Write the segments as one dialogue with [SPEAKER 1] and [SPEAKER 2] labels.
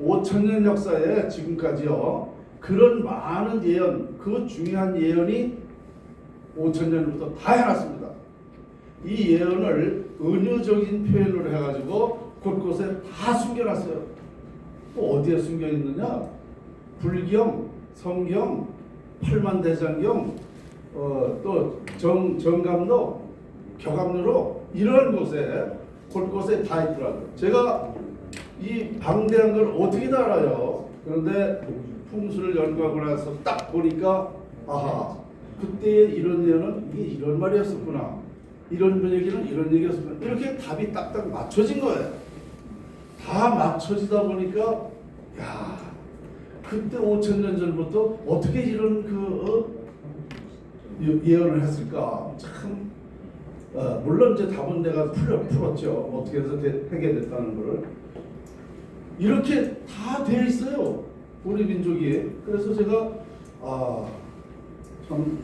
[SPEAKER 1] 5천년 역사에 지금까지요 그런 많은 예언, 그 중요한 예언이 5천년부터 다 해놨습니다. 이 예언을 은유적인 표현으로 해가지고 곳곳에 다 숨겨놨어요. 또 어디에 숨겨 있느냐? 불경, 성경, 팔만대장경, 또 정감록, 교감록으로 이런 곳에 곳곳에 다 있더라고요. 제가 이 방대한 걸 어떻게 다 알아요? 그런데 풍수를 연구하고 나서 딱 보니까 아하, 그때 이런 예언은 이게 이런 말이었었구나, 이런 얘기는 이런 얘기였었구나, 이렇게 답이 딱딱 맞춰진 거예요. 다 맞춰지다 보니까 야, 그때 5천년 전부터 어떻게 이런 예언을 했을까? 참 물론 이제 답은 내가 풀었죠. 어떻게 해서 해결됐다는 거를. 이렇게 다 돼 있어요, 우리 민족이. 그래서 제가 참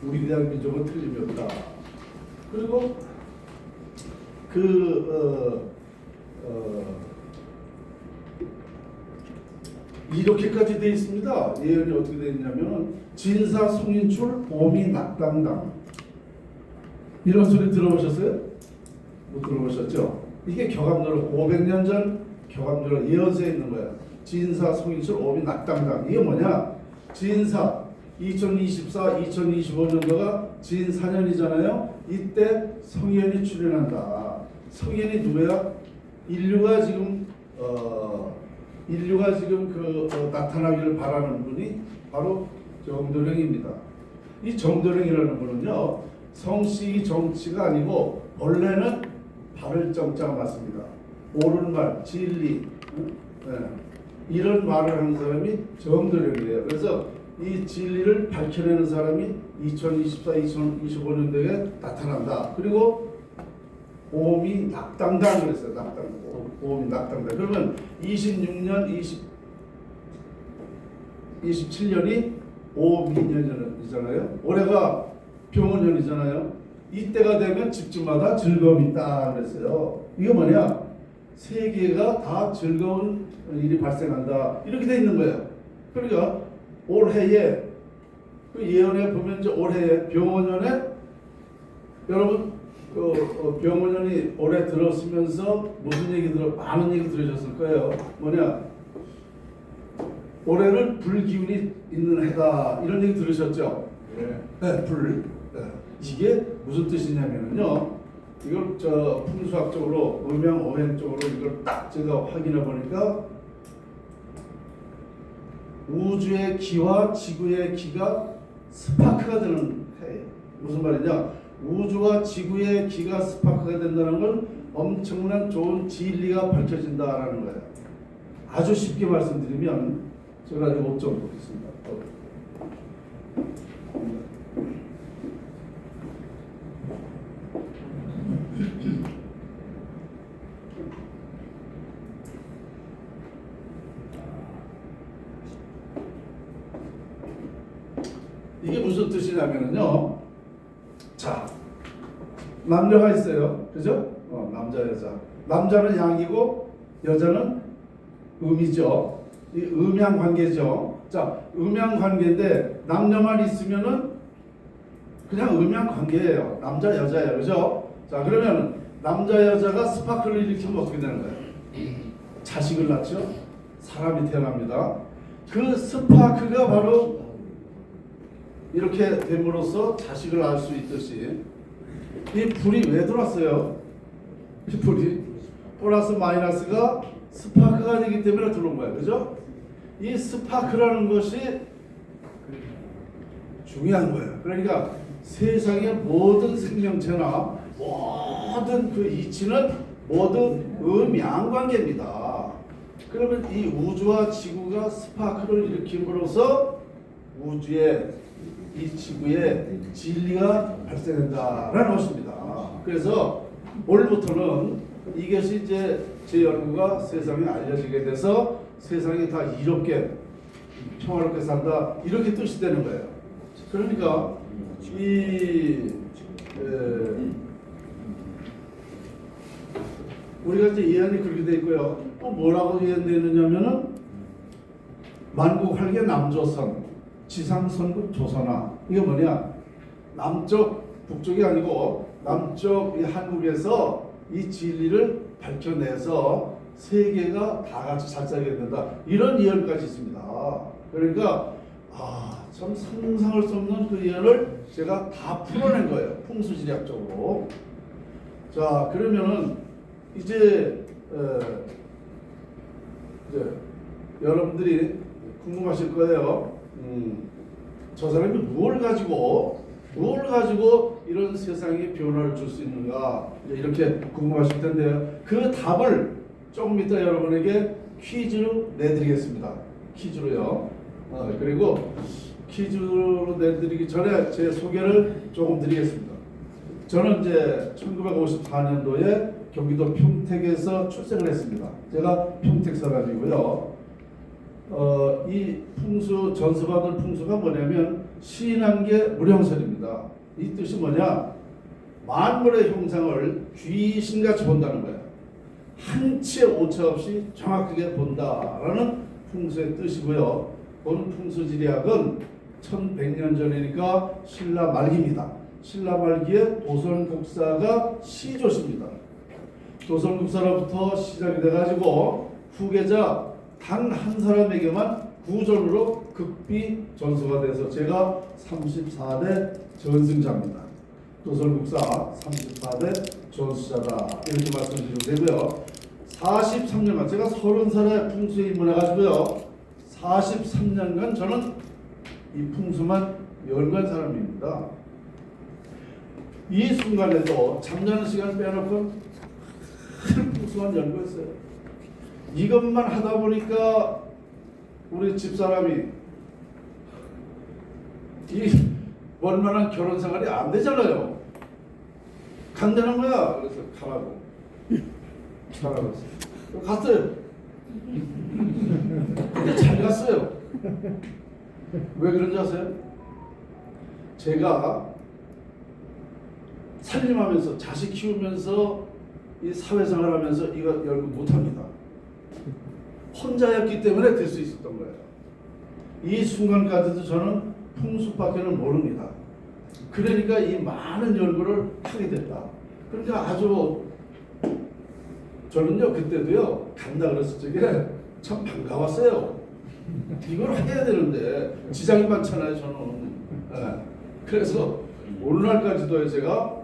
[SPEAKER 1] 우리 대한 민족은 틀림이 없다. 그리고 이렇게까지 돼 있습니다. 예언이 어떻게 돼 있냐면 진사 송인출 오미 낙당당, 이런 소리 들어보셨어요? 못 들어보셨죠? 이게 교감록으로 500년 전 교감록으로 예언서에 있는 거예요. 진사 송인출 오미 낙당당. 이게 뭐냐? 진사 2024, 2025년도가 진4년이잖아요. 이때 성현이 출현한다. 성현이 누구야? 인류가 지금 나타나기를 바라는 분이 바로 정도령입니다. 이 정도령이라는 분은요, 성씨 정치가 아니고 원래는 바를 정자가 맞습니다. 옳은 말, 진리, 이런 말을 하는 사람이 정도령이에요. 그래서 이 진리를 밝혀내는 사람이 2024, 2025년도에 나타난다. 그리고 오미 낙당당 그랬어요. 오미 낙당당. 그러면 26년, 27년이 오미년이잖아요. 올해가 병원년이잖아요. 이때가 되면 집집마다 즐거움이 있다 그랬어요. 이게 뭐냐? 세계가 다 즐거운 일이 발생한다, 이렇게 돼 있는 거예요. 그러니까 올해에 그 예언에 보면 이제 올해에 병원년에 여러분 병원년이 올해 들었으면서 무슨 얘기 많은 얘기 들으셨을 거예요. 뭐냐? 올해는 불기운이 있는 해다, 이런 얘기 들으셨죠? 네, 불. 이게 무슨 뜻이냐면요, 이걸 풍수학적으로 음양오행적으로 이걸 딱 제가 확인해 보니까 우주의 기와 지구의 기가 스파크가 되는 해예요. 무슨 말이냐? 우주와 지구의 기가 스파크가 된다는 건 엄청난 좋은 진리가 밝혀진다라는 거예요. 아주 쉽게 말씀드리면 제가 이거 좀 보겠습니다. 이게 무슨 뜻이냐면요, 자, 남녀가 있어요, 그죠? 남자 여자. 남자는 양이고 여자는 음이죠. 이 음양 관계죠. 자, 음양 관계인데 남녀만 있으면은 그냥 음양 관계예요. 남자 여자예요, 그죠? 자, 그러면 남자 여자가 스파크를 일으키면 어떻게 되는 거예요? 자식을 낳죠. 사람이 태어납니다. 그 스파크가 바로 이렇게 됨으로써 자식을 낳을 수 있듯이, 이 불이 왜 들어왔어요? 이 불이 플러스 마이너스가 스파크가 되기 때문에 들어온 거예요, 그죠? 이 스파크라는 것이 중요한 거예요. 그러니까 세상의 모든 생명체나 모든 그 이치는 모두 음양관계입니다. 그러면 이 우주와 지구가 스파크를 일으킴으로써 우주의 이 지구의 진리가 발생한다라는 것입니다. 그래서 올부터는 이것이 이제 제 연구가 세상에 알려지게 돼서 세상이 다 이롭게 평화롭게 산다, 이렇게 뜻이 되는 거예요. 그러니까 우리가 이제 예언이 그렇게 돼 있고요. 또 뭐라고 예언되느냐면은 만국할게 남조선 지상선국 조선아. 이게 뭐냐? 남쪽 북쪽이 아니고 남쪽 이 한국에서 이 진리를 밝혀내서 세계가 다 같이 잘 살게 된다. 이런 예언까지 있습니다. 그러니까 참 상상할 수 없는 그 예언을 제가 다 풀어낸 거예요. 풍수지리학적으로. 자, 그러면은 이제 여러분들이 궁금하실 거예요. 저 사람이 무엇을 가지고 이런 세상에 변화를 줄 수 있는가, 이렇게 궁금하실 텐데요. 그 답을 조금 이따 여러분에게 퀴즈로 내드리겠습니다. 퀴즈로요. 그리고 퀴즈로 내드리기 전에 제 소개를 조금 드리겠습니다. 저는 이제 1954년도에 경기도 평택에서 출생을 했습니다. 제가 평택 사람이고요. 이 풍수, 전수받은 풍수가 뭐냐면 신한계 무령설입니다. 이 뜻이 뭐냐? 만물의 형상을 귀신같이 본다는 거예요. 한치의 오차 없이 정확하게 본다라는 풍수의 뜻이고요. 본 풍수지리학은 1100년 전이니까 신라 말기입니다. 신라 말기에 도선국사가 시조십니다. 도선국사로부터 시작이 돼가지고 후계자 단 한 사람에게만 구전으로 극비 전수가 돼서 제가 34대 전승자입니다. 도선국사 34대 전수자다, 이렇게 말씀드리면 되고요. 43년간 제가 30살에 풍수에 입문해가지고요, 43년간 저는 이 풍수만 연구한 사람입니다. 이 순간에도 잠자는 시간 빼놓고 풍수만 연구했어요. 이것만 하다 보니까 우리 집사람이 이 원만한 결혼 생활이 안 되잖아요. 간다는 거야. 그래서 가라고 했어요. 갔어요. 근데 잘 갔어요. 왜 그런지 아세요? 제가 살림하면서, 자식 키우면서, 이 사회생활하면서 이거 연구 못합니다. 혼자였기 때문에 될 수 있었던 거예요. 이 순간까지도 저는 풍수밖에는 모릅니다. 그러니까 이 많은 연구를 하게 됐다. 그러니까 아주 저는요, 그때도요, 간다 그랬을 적에 참 반가웠어요. 이걸 해야 되는데 지장이 많잖아요, 저는. 네. 그래서 오늘날까지도 제가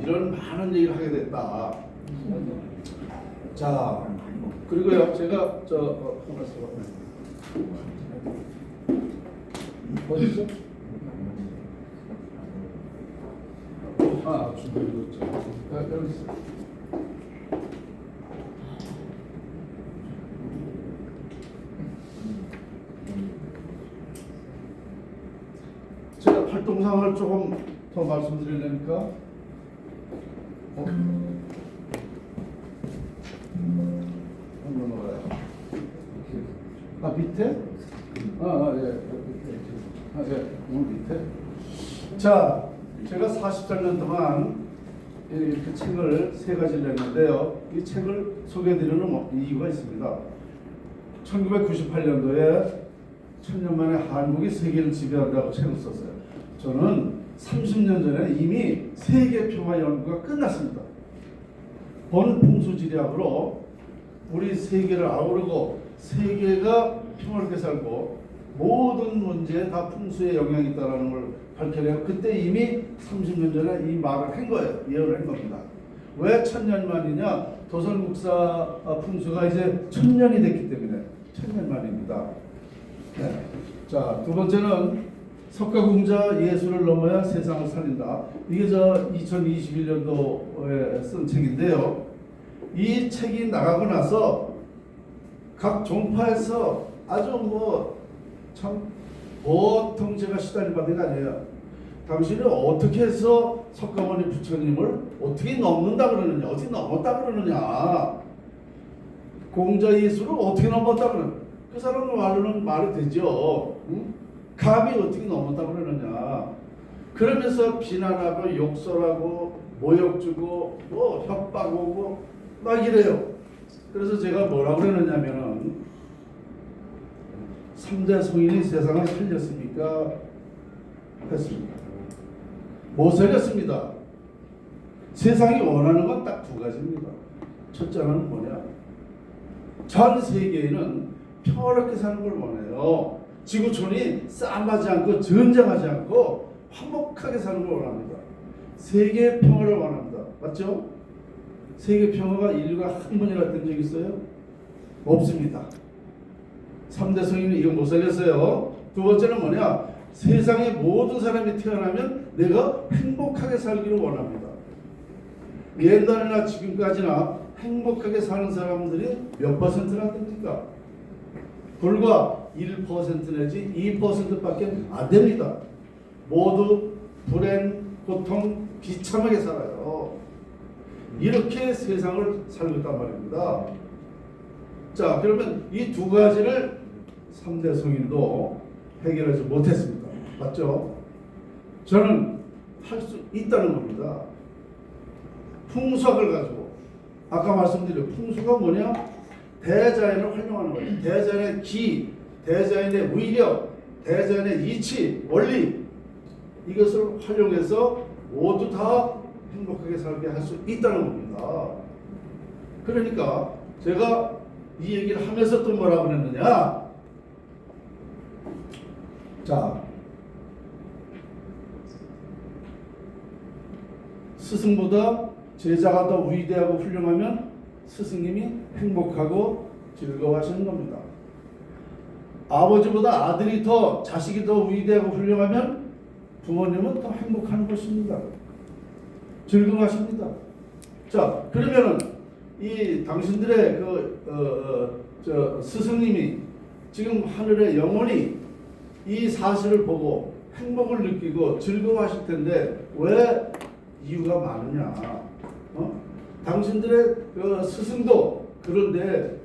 [SPEAKER 1] 이런 많은 얘기를 하게 됐다. 자, 그리고요, 제가 어디죠? 준비도 있죠. 여기 있어요. 제가 활동상을 조금 더 말씀드리려니까 넘어가요. 밑에? 예, 오늘 밑에. 자, 제가 44년 동안 이렇게 책을 3가지를 냈는데요. 이 책을 소개해드리는 이유가 있습니다. 1998년도에 천년 만에 한국이 세계를 지배한다고 책을 썼어요. 저는 30년 전에 이미 세계 평화 연구가 끝났습니다. 본 풍수지리학으로 우리 세계를 아우르고 세계가 평화롭게 살고 모든 문제에 다 풍수의 영향이 있다는 걸 밝혀내고, 그때 이미 30년 전에 이 말을 한 거예요. 예언을 한 겁니다. 왜 천년만이냐? 도선국사 풍수가 이제 1000년이 됐기 때문에 1000년만입니다. 네. 자, 두 번째는 석가공자 예술을 넘어야 세상을 살린다. 이게 저 2021년도에 쓴 책인데요. 이 책이 나가고 나서 각 종파에서 아주 참 보통 제가 시달린 바가 아니에요. 당신은 어떻게 해서 석가모니 부처님을 어떻게 넘는다 그러느냐, 어떻게 넘었다 그러느냐, 공자 예술을 어떻게 넘었다 그러느냐. 그 사람 말로는 말이 되죠. 응? 감히 어떻게 넘었다 그러느냐. 그러면서 비난하고 욕설하고 모욕 주고 협박 오고 막 이래요. 그래서 제가 뭐라고 그러느냐면은 3대 성인이 세상을 살렸습니까? 했습니다. 못 살렸습니다. 세상이 원하는 건 딱 두 가지입니다. 첫째는 뭐냐? 전 세계에는 평화롭게 사는 걸 원해요. 지구촌이 싸움하지 않고 전쟁하지 않고 화목하게 사는 걸 원합니다. 세계 평화를 원합니다. 맞죠? 세계 평화가 인류가 한 번이나 된 적 있어요? 없습니다. 3대 성인은 이거 못 살렸어요. 두 번째는 뭐냐? 세상의 모든 사람이 태어나면 내가 행복하게 살기를 원합니다. 옛날이나 지금까지나 행복하게 사는 사람들이 몇 퍼센트나 됩니까? 불과 1% 내지 2%밖에 안 됩니다. 모두 불행, 고통, 비참하게 살아요. 이렇게 세상을 살고 있단 말입니다. 자, 그러면 이 두 가지를 3대 성인도 해결하지 못했습니다. 맞죠? 저는 할 수 있다는 겁니다. 풍수학을 가지고 아까 말씀드린 풍수가 뭐냐? 대자연을 활용하는 거예요. 대자연의 기, 대자연의 위력, 대자연의 이치, 원리 이것을 활용해서 모두 다 행복하게 살게 할 수 있다는 겁니다. 그러니까 제가 이 얘기를 하면서 또 뭐라고 그랬느냐? 자, 스승보다 제자가 더 위대하고 훌륭하면 스승님이 행복하고 즐거워하시는 겁니다. 아버지보다 아들이 더, 자식이 더 위대하고 훌륭하면 부모님은 더 행복한 것입니다. 즐거워하십니다. 자, 그러면은 이 당신들의 스승님이 지금 하늘의 영혼이 이 사실을 보고 행복을 느끼고 즐거워하실 텐데 왜 이유가 많으냐? 당신들의 스승도 그런데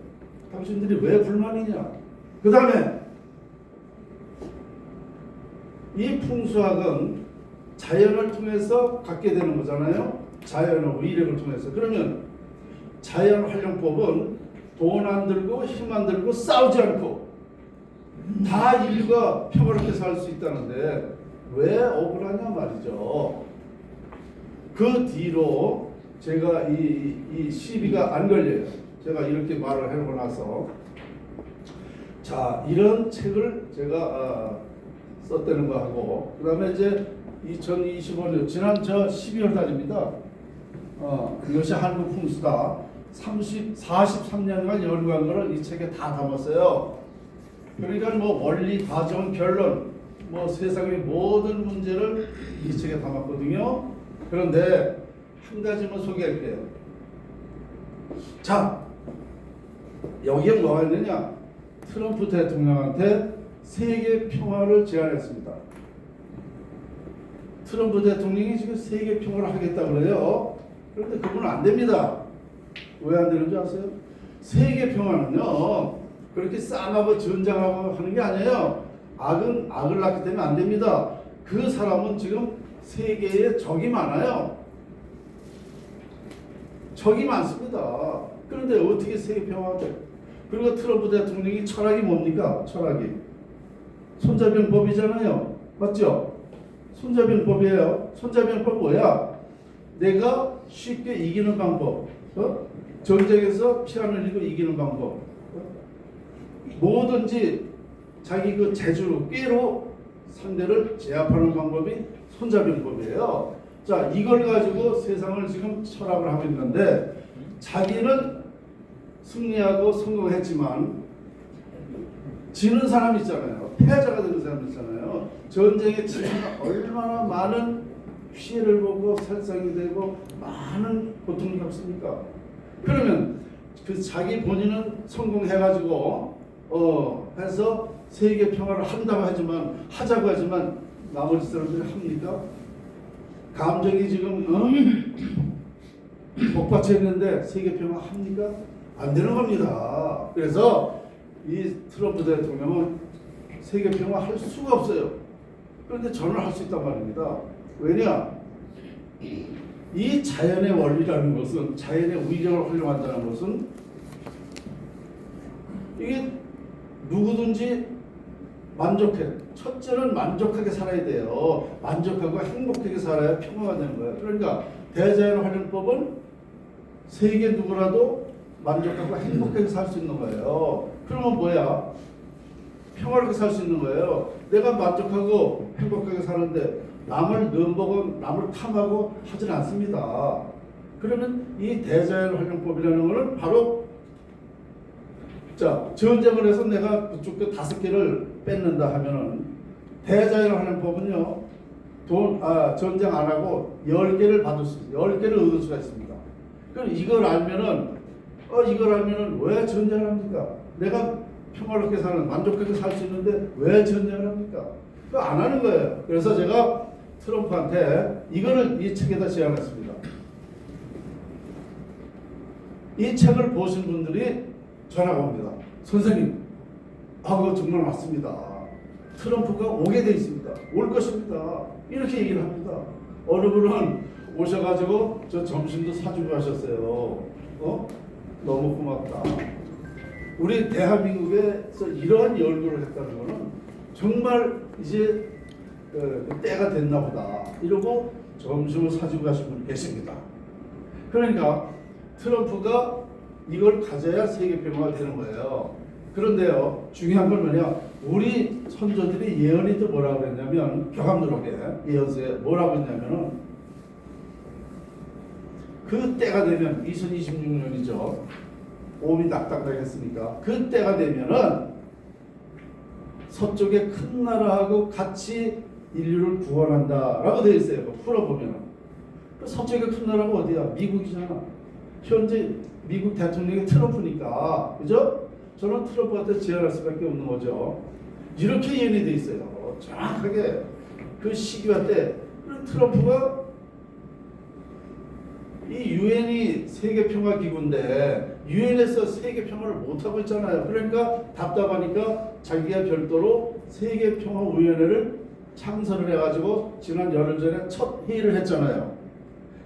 [SPEAKER 1] 당신들이 왜 불만이냐? 그 다음에 이 풍수학은 자연을 통해서 갖게 되는 거잖아요. 자연의 위력을 통해서. 그러면 자연 활용법은 돈 안 들고 힘 안 들고 싸우지 않고 다 인류가 평화롭게 살 수 있다는데 왜 억울하냐 말이죠. 그 뒤로 제가 이 시비가 안 걸려요. 제가 이렇게 말을 해놓고 나서 자, 이런 책을 제가 썼다는 거 하고 그 다음에 이제 2025년 지난 저 12월 달입니다. 이것이 한국 풍수다. 43년간 연구한 거를 이 책에 다 담았어요. 그러니까 뭐 원리, 과정, 결론, 뭐 세상의 모든 문제를 이 책에 담았거든요. 그런데 한 가지만 소개할게요. 자, 여기에 뭐가 있느냐? 트럼프 대통령한테 세계 평화를 제안했습니다. 트럼프 대통령이 지금 세계 평화를 하겠다고 그래요. 그런데 그분은 안 됩니다. 왜 안 되는 줄 아세요? 세계 평화는요, 그렇게 싸움하고 전쟁하고 하는 게 아니에요. 악은 악을 낳기 때문에 안 됩니다. 그 사람은 지금 세계에 적이 많아요. 적이 많습니다. 그런데 어떻게 세계 평화가 돼? 그리고 트럼프 대통령이 철학이 뭡니까? 철학이 손자병법이잖아요. 맞죠? 손자병법이에요. 손자병법 뭐야? 내가 쉽게 이기는 방법. 전쟁에서 피 안 흘리고 이기는 방법. 뭐든지 자기 그 재주로, 꾀로 상대를 제압하는 방법이 손자병법이에요. 자, 이걸 가지고 세상을 지금 철학을 하고 있는데 자기는 승리하고 성공했지만 지는 사람 있잖아요. 패자가 되는 사람 있잖아요. 전쟁에 지면 얼마나 많은 피해를 보고 살상이 되고 많은 고통을 겪습니까? 그러면 그 자기 본인은 성공해가지고 해서 세계 평화를 한다고 하자고 하지만 나머지 사람들이 합니까? 감정이 지금 복받쳐 있는데 세계 평화 합니까? 안 되는 겁니다. 그래서 이 트럼프 대통령은 세계 평화 할 수가 없어요. 그런데 저는 할 수 있단 말입니다. 왜냐? 이 자연의 원리라는 것은, 자연의 위력을 활용한다는 것은 이게 누구든지 만족해. 첫째는 만족하게 살아야 돼요. 만족하고 행복하게 살아야 평화가 되는 거예요. 그러니까 대자연활용법은 세계 누구라도 만족하고 행복하게 살 수 있는 거예요. 그러면 뭐야? 평화롭게 살 수 있는 거예요. 내가 만족하고 행복하게 사는데 남을 넘보고 남을 탐하고 하진 않습니다. 그러면 이 대자연활용법이라는 거는 바로 자, 전쟁을 해서 내가 그쪽 그 5개를 뺏는다 하면은 대자연활용법은요. 전쟁 안 하고 10개를 받을 수 있어요. 10개를 얻을 수가 있습니다. 그럼 이걸 알면은 왜 전쟁을 합니까? 내가 평화롭게 사는 만족하게 살 수 있는데 왜 전쟁을 합니까? 그거 안 하는 거예요. 그래서 제가 트럼프한테 이 책에다 제안했습니다. 이 책을 보신 분들이 전화가 옵니다. 선생님, 그거 정말 맞습니다. 트럼프가 오게 돼 있습니다. 올 것입니다. 이렇게 얘기를 합니다. 어느 분은 오셔가지고 저 점심도 사주고 하셨어요. 너무 고맙다. 우리 대한민국에서 이러한 열교를 했다는 거는 정말 이제 때가 됐나 보다. 이러고 점심을 사주고 가신 분이 계십니다. 그러니까 트럼프가 이걸 가져야 세계 평화가 되는 거예요. 그런데요, 중요한 건 뭐냐? 우리 선조들이 예언이 또 뭐라고 했냐면, 교감누룩에 예언서에 뭐라고 했냐면은, 그 때가 되면 2026년이죠. 오미 낙당당했으니까 그 때가 되면은 서쪽의 큰 나라하고 같이 인류를 구원한다라고 되어 있어요. 풀어보면은 그 서쪽의 큰 나라가 어디야? 미국이잖아. 현재 미국 대통령이 트럼프니까, 그죠? 저는 트럼프한테 제안할 수밖에 없는 거죠. 이렇게 예언이 돼 있어요. 정확하게 그 시기와 때 트럼프가 이 유엔이 세계평화기구인데 유엔에서 세계평화를 못하고 있잖아요. 그러니까 답답하니까 자기가 별도로 세계평화위원회를 창설을 해가지고 지난 열흘 전에 첫 회의를 했잖아요.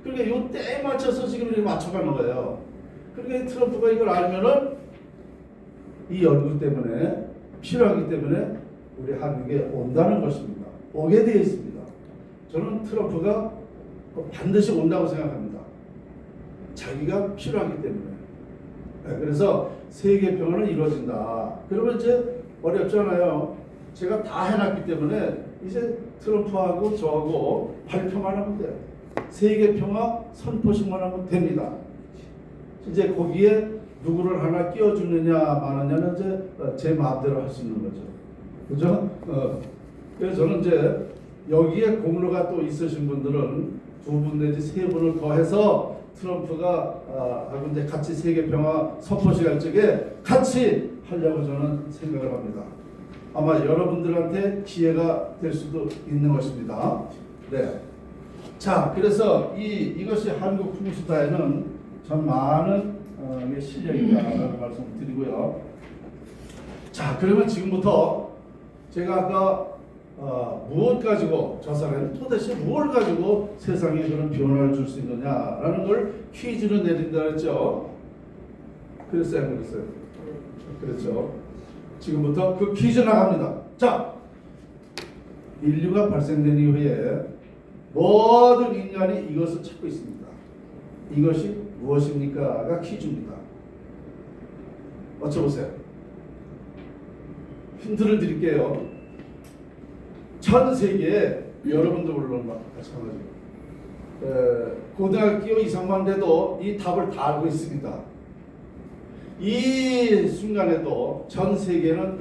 [SPEAKER 1] 그러니까 이 때에 맞춰서 지금 이렇게 맞춰가는 거예요. 그러니까 트럼프가 이걸 알면은 이 연구 때문에 필요하기 때문에 우리 한국에 온다는 것입니다. 오게 되어 있습니다. 저는 트럼프가 반드시 온다고 생각합니다. 자기가 필요하기 때문에. 그래서 세계 평화는 이루어진다. 그러면 이제 어렵잖아요. 제가 다 해놨기 때문에 이제 트럼프하고 저하고 발표만 하면 돼요. 세계 평화 선포식만 하면 됩니다. 이제 거기에 누구를 하나 끼워주느냐 마느냐는 이제 제 마음대로 할 수 있는 거죠. 그죠? 그래서 저는 이제 여기에 공로가 또 있으신 분들은 2분 내지 3분을 더해서 트럼프가 하고 이제 같이 세계 평화 선포식 할 적에 같이 하려고 저는 생각을 합니다. 아마 여러분들한테 기회가 될 수도 있는 것입니다. 네. 자, 그래서 이것이 한국 풍수다에는 참 많은 실력이다라는 말씀을 드리고요. 자, 그러면 지금부터 제가 아까 무엇 가지고 저 사람이 도대체 무엇을 가지고 세상에 그런 변화를 줄 수 있느냐라는 걸 퀴즈로 내린다 그랬죠. 그랬어요, 안 그랬어요? 그렇죠. 지금부터 그 퀴즈 나갑니다. 자, 인류가 발생된 이후에 모든 인간이 이것을 찾고 있습니다. 이것이 무엇입니까?가 퀴즈입니다. 맞춰보세요. 힌트를 드릴게요. 전 세계에 여러분도 물론 마찬가지고 고등학교 이상만 돼도 이 답을 다 알고 있습니다. 이 순간에도 전 세계는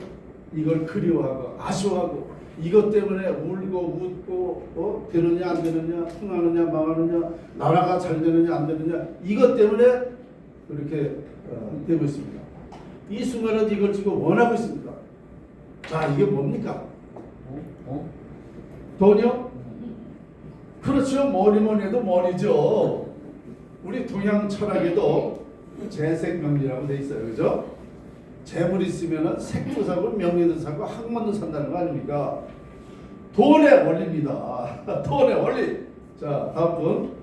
[SPEAKER 1] 이걸 그리워하고 아쉬워하고 이것 때문에 울고 웃고 되느냐 안 되느냐, 흥하느냐 망하느냐, 나라가 잘 되느냐 안 되느냐, 이것 때문에 그렇게 되고 있습니다. 이 순간에도 이걸 지금 원하고 있습니다. 자, 이게 뭡니까? 돈이요? 그렇죠. 뭐니 해도 머니죠. 우리 동양 철학에도 재색명리라고 돼 있어요. 그죠? 재물 있으면 색도 사고 명예도 사고 학문도 산다는 거 아닙니까? 돈의 원리입니다. 돈의 원리. 자, 다음 분.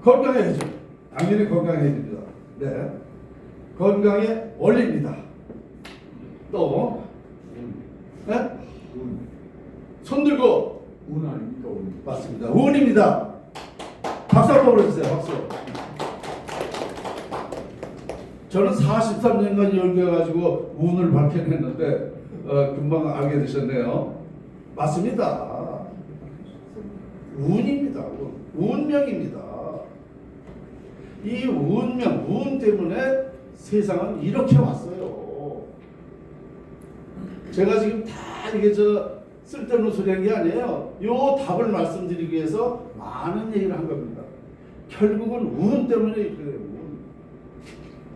[SPEAKER 1] 건강해야죠. 당연히 건강해야 됩니다. 네. 건강의 원리입니다. 또 네? 손 들고
[SPEAKER 2] 운 아닙니까? 운.
[SPEAKER 1] 맞습니다. 운입니다. 박수 한번 보내주세요. 박수. 저는 43년간 연구해가지고 운을 밝혀냈는데 금방 알게 되셨네요. 맞습니다. 운입니다. 운명입니다. 이 운명, 운 때문에 세상은 이렇게 왔어요. 제가 지금 다 이게 쓸데없는 소리 한 게 아니에요. 요 답을 말씀드리기 위해서 많은 얘기를 한 겁니다. 결국은 운 때문에 이렇게 돼요. 운.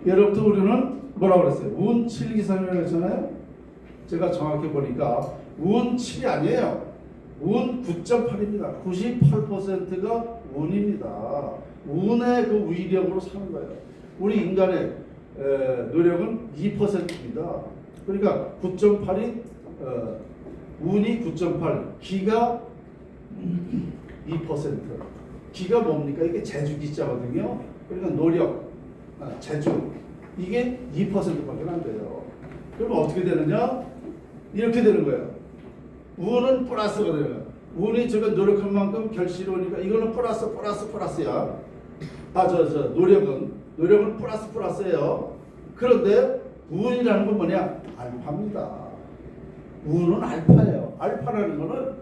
[SPEAKER 1] 여러분들 우리는 뭐라고 그랬어요? 운 7기상이라고 했잖아요. 제가 정확히 보니까 운 7이 아니에요. 운 9.8입니다. 98%가 운입니다. 운의 그 위력으로 사는 거예요. 우리 인간의 노력은 2%입니다. 그러니까 9.8이 운이 9.8, 기가 2%. 기가 뭡니까? 이게 재주기자거든요. 그러니까 노력, 재주. 이게 2%밖에 안 돼요. 그러면 어떻게 되느냐? 이렇게 되는 거예요. 운은 플러스가 돼요. 운이 저거 노력한 만큼 결실이 오니까 이거는 플러스야. 노력은 플러스예요. 그런데 운이라는 건 뭐냐? 알파입니다. 운은 알파예요. 알파라는 거는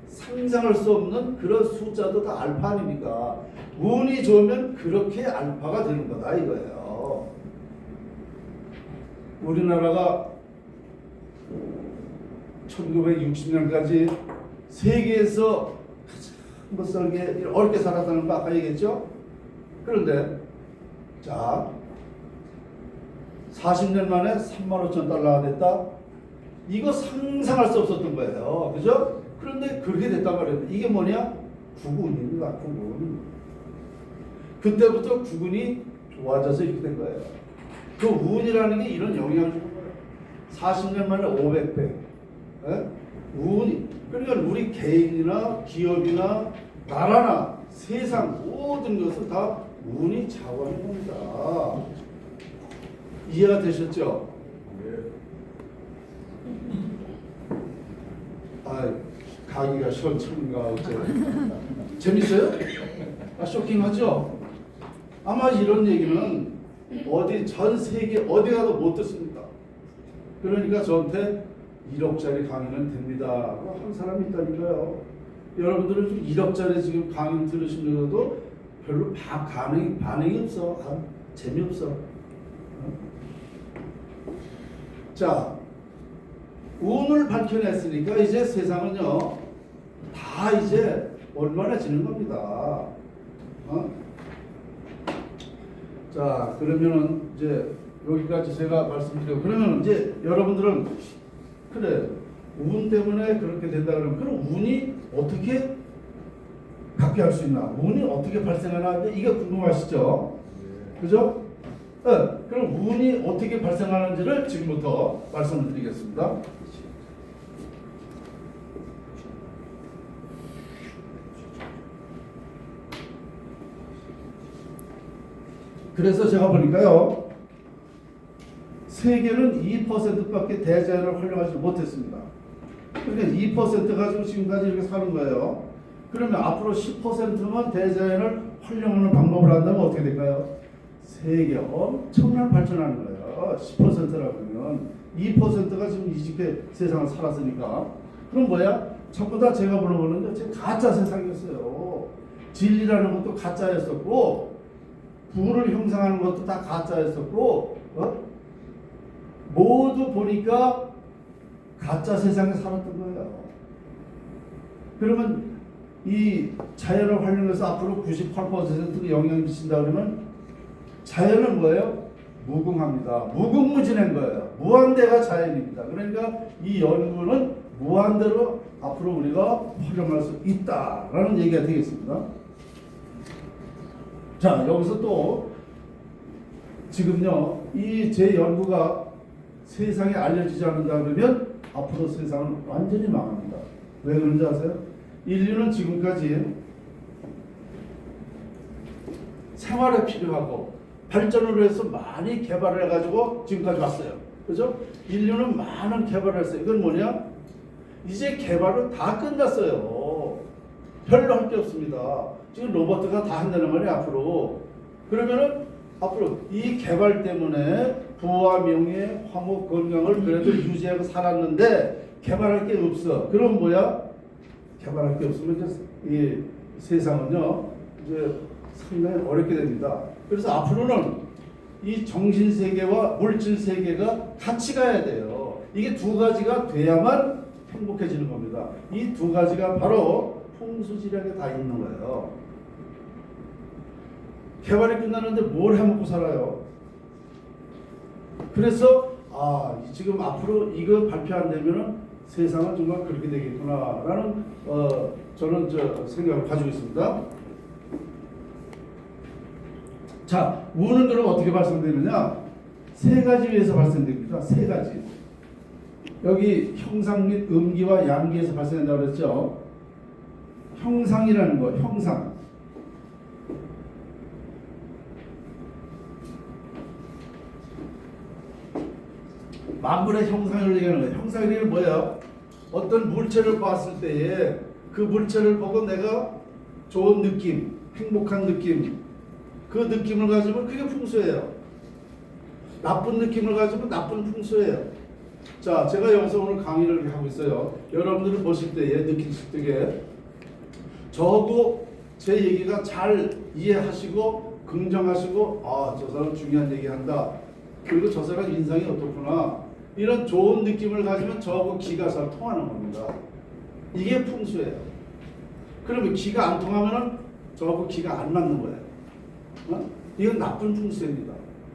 [SPEAKER 1] 상상할 수 없는 그런 숫자도 다 알파 아닙니까? 운이 좋으면 그렇게 알파가 되는 거다 이거예요. 우리나라가 1960년까지 세계에서 가장 못살게 어렵게 살았다는 거 아까 얘기했죠? 그런데 자 40년 만에 35,000달러가 됐다. 이거 상상할 수 없었던 거예요. 그죠? 그런데 그렇게 됐단 말이에요. 이게 뭐냐? 국운입니다. 국운. 그때부터 국운이 좋아져서 이렇게 된 거예요. 그 운이라는 게 이런 영향을 주는 거예요. 40년 만에 500배. 운이. 그러니까 우리 개인이나 기업이나 나라나 세상 모든 것은 다 운이 좌우하는 겁니다. 이해가 되셨죠? 가기가 시원찮은가 어째 재밌어요? 쇼킹하죠? 아마 이런 얘기는 어디 전 세계 어디 가도 못 듣습니다. 그러니까 저한테 1억짜리 강의는 됩니다. 한 사람이 있다니까요. 여러분들은 좀 1억짜리 지금 강의 들으시면서도 별로 반응이 없어. 재미없어. 자, 운을 밝혀냈으니까 이제 세상은요 다 이제 원만해지는 겁니다. 자, 그러면은 이제 여기까지 제가 말씀드리고 그러면 이제 여러분들은 그래 운 때문에 그렇게 된다 그럼 운이 어떻게 갖게 할 수 있나? 운이 어떻게 발생하나? 이게 궁금하시죠? 그죠? 그럼 운이 어떻게 발생하는지를 지금부터 말씀을 드리겠습니다. 그래서 제가 보니까요, 세계는 2%밖에 대자연을 활용하지 못했습니다. 그러니까 2% 가지고 지금까지 이렇게 사는 거예요. 그러면 앞으로 10%만 대자연을 활용하는 방법을 한다면 어떻게 될까요? 세계 엄청난 발전하는 거예요. 10%라면 2%가 지금 이렇게 세상을 살았으니까. 그럼 뭐야? 전부 다 제가 보는 거는 지금 가짜 세상이었어요. 진리라는 것도 가짜였었고, 부를 형성하는 것도 다 가짜였었고, 모두 보니까 가짜 세상에 살았던 거예요. 그러면 이 자연을 활용해서 앞으로 98%가 영향을 미친다 그러면 자연은 뭐예요? 무궁합니다. 무궁무진한 거예요. 무한대가 자연입니다. 그러니까 이 연구는 무한대로 앞으로 우리가 활용할 수 있다라는 얘기가 되겠습니다. 자, 여기서 또 지금요 이 제 연구가 세상에 알려지지 않는다 그러면 앞으로 세상은 완전히 망합니다. 왜 그런지 아세요? 인류는 지금까지 생활에 필요하고 발전을 해서 많이 개발을 해가지고 지금까지 왔어요. 그죠? 인류는 많은 개발을 했어요. 이건 뭐냐? 이제 개발은 다 끝났어요. 별로 할 게 없습니다. 지금 로봇가 다 한다는 말이에요, 앞으로. 그러면은 앞으로 이 개발 때문에 부와 명예, 화목, 건강을 그래도 유지하고 살았는데 개발할 게 없어. 그럼 뭐야? 개발할 게 없으면 이 세상은요 이제 상당히 어렵게 됩니다. 그래서 앞으로는 이 정신 세계와 물질 세계가 같이 가야 돼요. 이게 두 가지가 돼야만 행복해지는 겁니다. 이 두 가지가 바로 풍수지력에 다 있는 거예요. 개발이 끝나는데 뭘 해먹고 살아요? 그래서 지금 앞으로 이거 발표 안 되면은 세상은 정말 그렇게 되겠구나라는 저는 생각을 가지고 있습니다. 자, 우는 그럼 어떻게 발생되느냐? 세 가지 위에서 발생됩니다. 세 가지. 여기 형상 및 음기와 양기에서 발생한다고 그랬죠. 형상이라는 거, 형상. 만물의 형상을 얘기하는 거예요. 형상이 뭐예요? 어떤 물체를 봤을 때에 그 물체를 보고 내가 좋은 느낌, 행복한 느낌, 그 느낌을 가지면 그게 풍수예요. 나쁜 느낌을 가지면 나쁜 풍수예요. 자, 제가 여기서 오늘 강의를 하고 있어요. 여러분들은 보실 때에 느끼실 때에 저하고 제 얘기가 잘 이해하시고 긍정하시고 저 사람 중요한 얘기한다. 그리고 저 사람 인상이 어떻구나. 이런 좋은 느낌을 가지면 저하고 기가 잘 통하는 겁니다. 이게 풍수예요. 그러면 기가 안 통하면은 저하고 기가 안 맞는 거예요. 이건 나쁜 풍수입니다.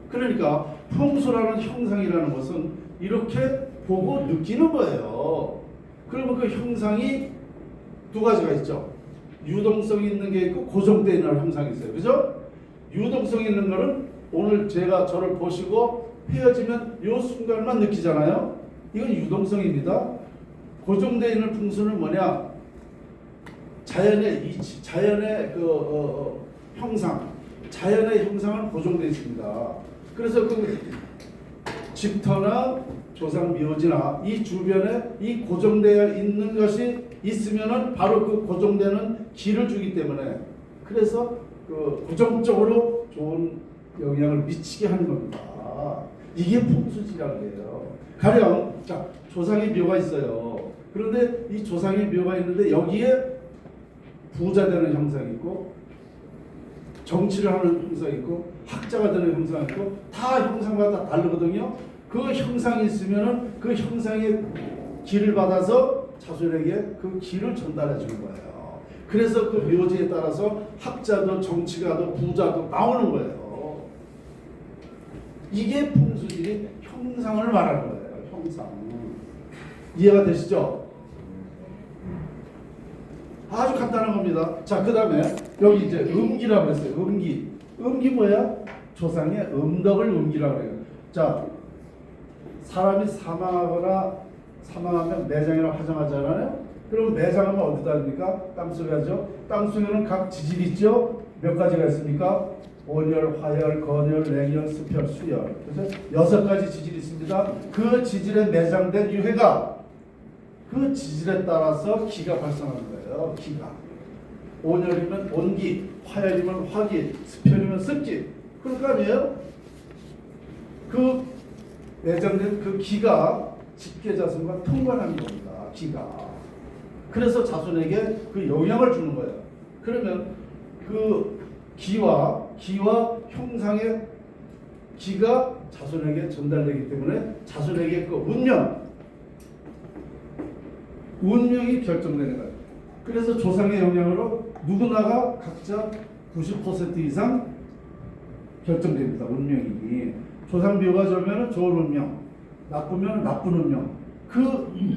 [SPEAKER 1] 그러니까 풍수라는 형상이라는 것은 이렇게 보고 느끼는 거예요. 그러면 그 형상이 두 가지가 있죠. 유동성이 있는 게 있고 고정되어 있는 형상이 있어요. 그죠? 유동성이 있는 거는 오늘 제가 저를 보시고 헤어지면 이 순간만 느끼잖아요. 이건 유동성입니다. 고정되어 있는 풍수는 뭐냐? 자연의 이치, 자연의 형상, 자연의 형상은 고정되어 있습니다. 그래서 그 집터나 조상 묘지나 이 주변에 이 고정되어 있는 것이 있으면은 바로 그 고정되는 기를 주기 때문에 그래서 그 고정적으로 좋은 영향을 미치게 하는 겁니다. 이게 풍수지라고 해요. 가령 자 조상의 묘가 있어요. 그런데 이 조상의 묘가 있는데 여기에 부자 되는 형상이 있고 정치를 하는 형상이 있고 학자가 되는 형상이 있고 다 형상마다 다르거든요. 그 형상이 있으면은 그 형상의 기를 받아서 자손에게 그 기를 전달해 주는 거예요. 그래서 그 묘지에 따라서 학자도 정치가도 부자도 나오는 거예요. 이게 풍수지리 형상을 말하는 거예요. 형상. 이해가 되시죠? 아주 간단한 겁니다. 자, 그 다음에 여기 이제 음기라고 했어요. 음기. 음기 뭐야? 조상의 음덕을 음기라고 해요. 자, 사람이 사망하면 매장이라고 하장하잖아요. 그럼 매장하면 어디다 합니까? 땅속에 하죠. 땅속에는 각 지질이 있죠. 몇 가지가 있습니까? 온열, 화열, 건열, 냉열, 습열, 수열. 그래서 6가지 지질이 있습니다. 그 지질에 매장된 유해가 그 지질에 따라서 기가 발생하는 거예요. 기가. 온열이면 온기, 화열이면 화기, 습열이면 습기. 그럴 거 아니에요? 그 매장된 그 기가 직계자손과 통관하는 겁니다. 기가. 그래서 자손에게 그 영향을 주는 거예요. 그러면 그 기와 형상의 기가 자손에게 전달되기 때문에 자손에게 그 운명이 결정되는 거예요. 그래서 조상의 영향으로 누구나가 각자 90% 이상 결정됩니다. 운명이. 조상묘가 좋으면 좋은 운명, 나쁘면 나쁜 운명. 그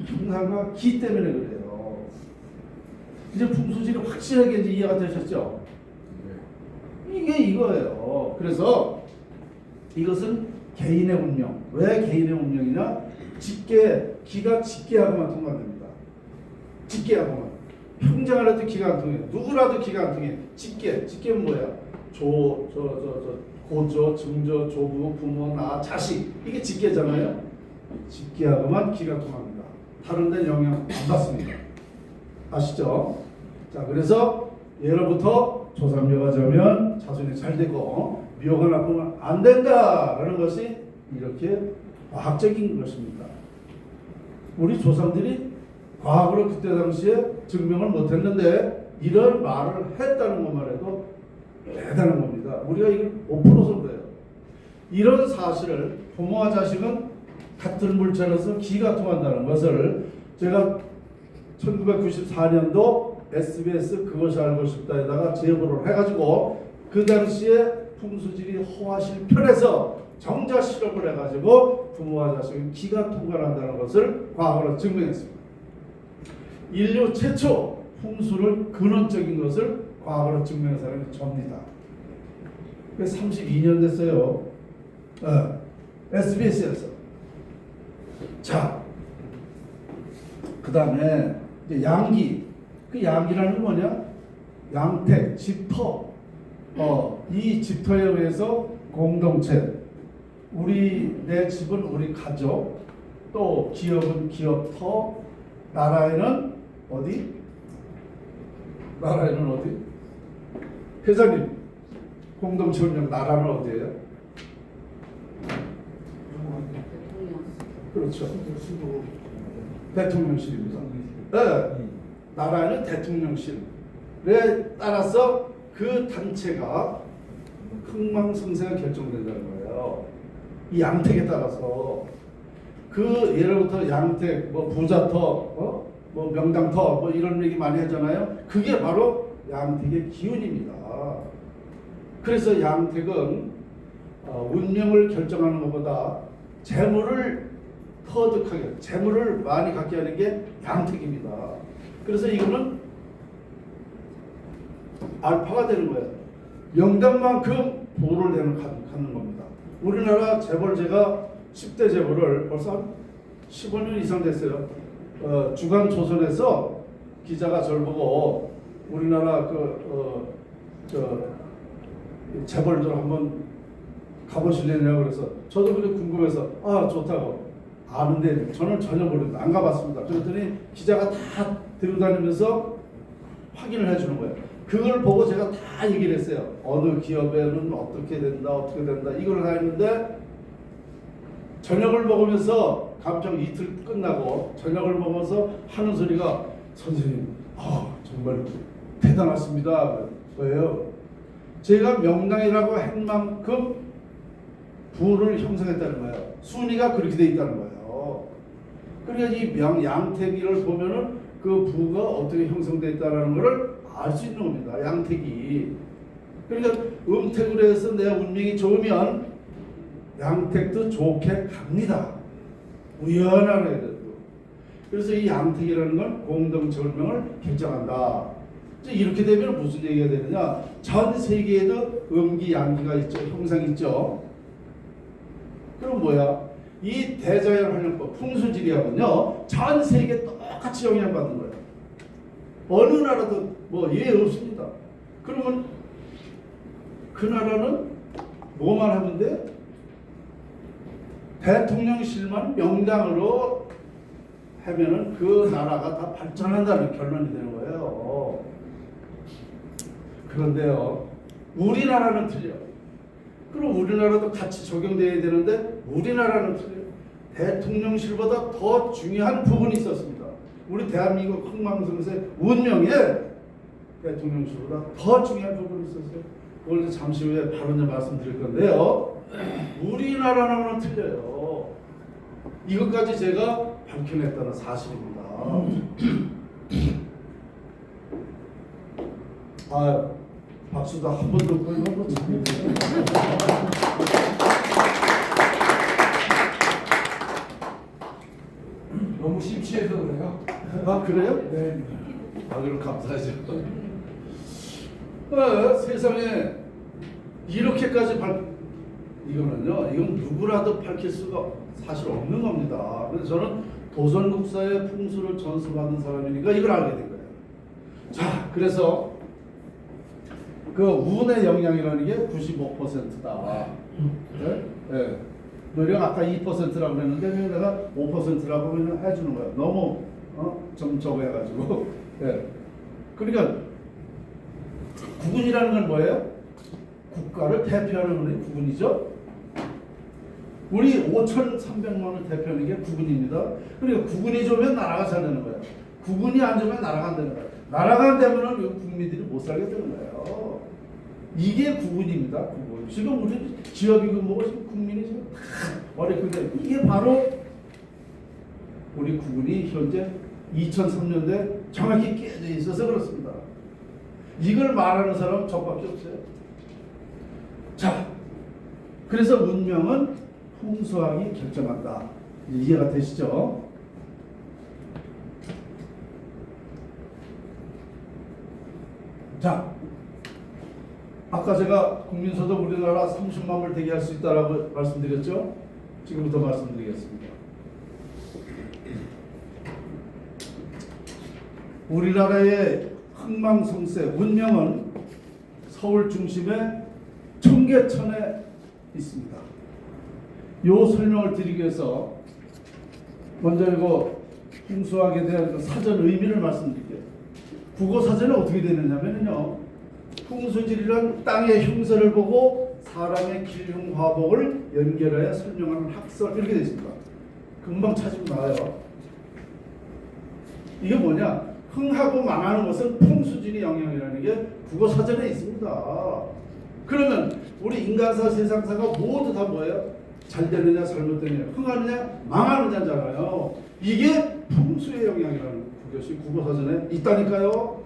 [SPEAKER 1] 형상과 기 때문에 그래요. 이제 풍수지리 확실하게 이제 이해가 되셨죠? 이게 이거예요. 그래서 이것은 개인의 운명. 왜 개인의 운명이냐? 기가 직계하고만 통과됩니다. 직계하고만. 형제간에도 기가 안 통해요. 누구라도 기가 안 통해. 직계는 뭐야? 고조, 증조, 조부, 부모, 나, 자식 이게 직계잖아요. 직계하고만 기가 통합니다. 다른 데는 영향 안 받습니다. 아시죠? 자, 그래서 예로부터 조상묘가 좋으면 자손이 잘 되고 묘가 나쁘면 안 된다라는 것이 이렇게 과학적인 것입니다. 우리 조상들이 과학으로 그때 당시에 증명을 못했는데 이런 말을 했다는 것만 해도 대단한 겁니다. 우리가 이걸 못 풀어서 그래요. 이런 사실을 부모와 자식은 같은 물체로서 기가 통한다는 것을 제가 1994년도 SBS 그것이 알고 싶다에다가 제보를 해가지고 그 당시에 풍수지리 허화실 편에서 정자 실험을 해가지고 부모와 자식은 기가 통관한다는 것을 과학으로 증명했습니다. 인류 최초 풍수를 근원적인 것을 과학으로 증명한 사람이 접니다. 32년 됐어요. SBS에서. 자, 그 다음에 양기. 그 양기라는 뭐냐? 양택, 집터. 이 집터에 의해서 공동체. 내 집은 우리 가족. 또 기업은 기업터. 나라에는 어디? 나라에는 어디? 회장님, 공동체 운영 나라는 어디예요? 그렇죠. 대통령실입니다. 네. 나라는 대통령실에 따라서 그 단체가 흥망성쇠가 결정된다는 거예요. 이 양택에 따라서 그 예로부터 양택, 뭐 부자터, 뭐 명당터, 뭐 이런 얘기 많이 하잖아요. 그게 바로 양택의 기운입니다. 그래서 양택은 운명을 결정하는 것보다 재물을 터득하게, 재물을 많이 갖게 하는 게 양택입니다. 그래서 이거는 알파가 되는 거예요. 명당만큼 부를 갖는 겁니다. 우리나라 재벌 제가 10대 재벌을 벌써 한 15년 이상 됐어요. 주간 조선에서 기자가 저를 보고 우리나라 재벌들 한번 가보실래냐고 그래서 저도 그래 궁금해서 좋다고. 아는데 저는 전혀 모르는데 안 가봤습니다. 그랬더니 기자가 다 들고 다니면서 확인을 해주는 거예요. 그걸 보고 제가 다 얘기를 했어요. 어느 기업에는 어떻게 된다 이걸 다 했는데 저녁을 먹으면서 감정 이틀 끝나고 저녁을 먹으면서 하는 소리가 선생님 정말 대단하십니다. 왜요? 제가 명당이라고 한 만큼 부를 형성했다는 거예요. 순위가 그렇게 돼 있다는 거예요. 그러니까 이 양택기를 보면은 그 부가 어떻게 형성돼 있다는 것을 알 수 있는 겁니다. 양택이. 그러니까 음택으로 해서 내 운명이 좋으면 양택도 좋게 갑니다. 우연하게 돼도. 그래서 이 양택이라는 건 공동체 운명을 결정한다. 이렇게 되면 무슨 얘기가 되느냐? 전 세계에도 음기, 양기가 있죠. 형상이 있죠. 그럼 뭐야? 이 대자연 활용법, 풍수지리하고는요, 전 세계 똑같이 영향받는 거예요. 어느 나라도 뭐 예외 없습니다. 그러면 그 나라는 뭐만 하면 돼? 대통령실만 명당으로 하면은 그 나라가 다 발전한다는 결론이 되는 거예요. 그런데요, 우리나라는 틀려요. 그럼 우리나라도 같이 적용돼야 되는데 우리나라는 틀려요. 대통령실보다 더 중요한 부분이 있었습니다. 우리 대한민국 흥망성쇠 운명에 대통령실보다 더 중요한 부분이 있었어요. 그걸 잠시 후에 바로 말씀드릴 건데요. 우리나라랑은 틀려요. 이것까지 제가 밝혀냈다는 사실입니다. 박수도 한 번도 없고 이거 참.
[SPEAKER 2] 너무 심취해서 그래요.
[SPEAKER 1] 그래요?
[SPEAKER 2] 네.
[SPEAKER 1] 그럼 감사하죠. 세상에 이렇게까지 이거는 누구라도 밝힐 수가 사실 없는 겁니다. 그래서 저는 도선국사의 풍수를 전수받은 사람이니까 이걸 알게 된 거예요. 자, 그래서 그 운의 영향이라는 게 95%다. 네? 네. 노령 아까 2%라고 그랬는데 그냥 내가 5%라고 그냥 해주는 거야. 너무 좀 저거 해가지고. 네. 그러니까 국군이라는 건 뭐예요? 국가를 대표하는 분이 국군이죠. 우리 5,300만을 대표하는 게 국군입니다. 그러니까 국군이 좋으면 나라가 잘 되는 거예요. 국군이 안 좋으면 나라가 안 되는 거예요. 나라가 안 되면 국민들이 못 살게 되는 거예요. 이게 국군입니다. 국군. 지금 우리 지역이고 뭐고 지금 국민이 지금 다 어렵거든요. 이게 바로 우리 국군이 현재 2003년도에 정확히 깨져 있어서 그렇습니다. 이걸 말하는 사람은 저밖에 없어요. 자, 그래서 운명은 풍수학이 결정한다. 이해가 되시죠? 자, 아까 제가 국민소득 우리나라 30만 불 되게 할 수 있다라고 말씀드렸죠? 지금부터 말씀드리겠습니다. 우리나라의 흥망성쇠 운명은 서울 중심의 청계천에 있습니다. 요 설명을 드리기 위해서 먼저 이거 풍수학에 대한 사전 의미를 말씀드릴게요. 국어 사전은 어떻게 되느냐면요, 풍수지리란 땅의 형세를 보고 사람의 길흉화복을 연결하여 설명하는 학설, 이렇게 되어 있습니다. 금방 찾으면 나와요. 이게 뭐냐? 흥하고 망하는 것은 풍수지리 영향이라는 게 국어 사전에 있습니다. 그러면 우리 인간사, 세상사가 모두 다 뭐예요? 잘 되느냐 잘못되느냐, 흥하느냐 망하느냐잖아요. 이게 풍수의 영향이라는 것이 국어사전에 있다니까요.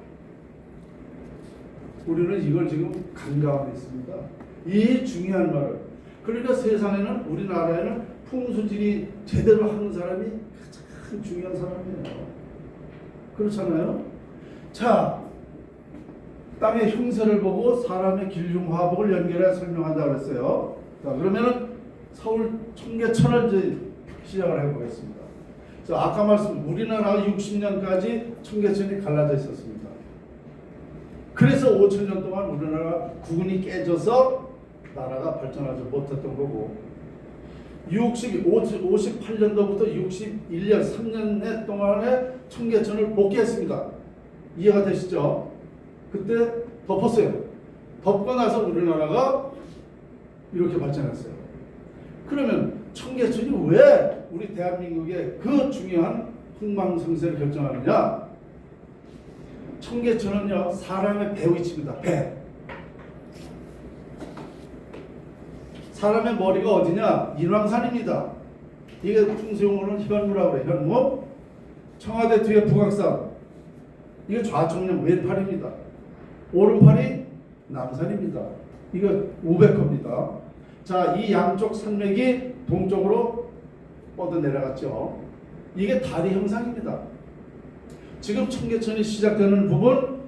[SPEAKER 1] 우리는 이걸 지금 간과하고 있습니다. 이 중요한 말을. 그러니까 세상에는, 우리나라에는 풍수지리 제대로 하는 사람이 가장 중요한 사람이에요. 그렇잖아요. 자, 땅의 형세를 보고 사람의 길흉화복을 연결해 설명한다 그랬어요. 자, 그러면은 서울 청계천을 이제 시작을 해보겠습니다. 자, 아까 말씀, 우리나라가 60년까지 청계천이 갈라져 있었습니다. 그래서 5,000년 동안 우리나라 국운이 깨져서 나라가 발전하지 못했던 거고, 58년도부터 61년 3년 동안에 청계천을 복귀했습니다. 이해가 되시죠? 그때 덮었어요. 덮고 나서 우리나라가 이렇게 발전했어요. 그러면 청계천이 왜 우리 대한민국의 그 중요한 흥망성쇠를 결정하느냐? 청계천은요, 사람의 배 위치입니다. 배. 사람의 머리가 어디냐? 인왕산입니다. 이게 풍수용어로는 현무라고 그래요. 현무. 청와대 뒤에 북악산. 이게 좌청령 왼팔입니다. 오른팔이 남산입니다. 이거 우백호입니다. 자, 이 양쪽 산맥이 동쪽으로 뻗어 내려갔죠. 이게 다리 형상입니다. 지금 청계천이 시작되는 부분,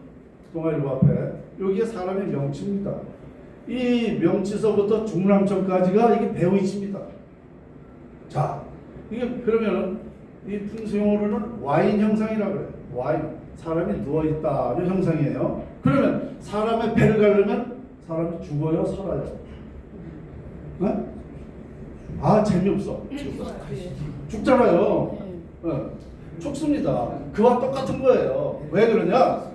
[SPEAKER 1] 동아일보 앞에, 여기에 사람의 명치입니다. 이 명치서부터 중랑천까지가 이게 배 위치입니다. 자, 이게 그러면은 이 풍수용어로는 와인 형상이라고 그래요. 와인, 사람이 누워있다는 형상이에요. 그러면 사람의 배를 가려면 사람이 죽어요, 살아요? 네? 아, 재미없어. 죽잖아요. 네. 죽습니다. 그와 똑같은 거예요. 왜 그러냐?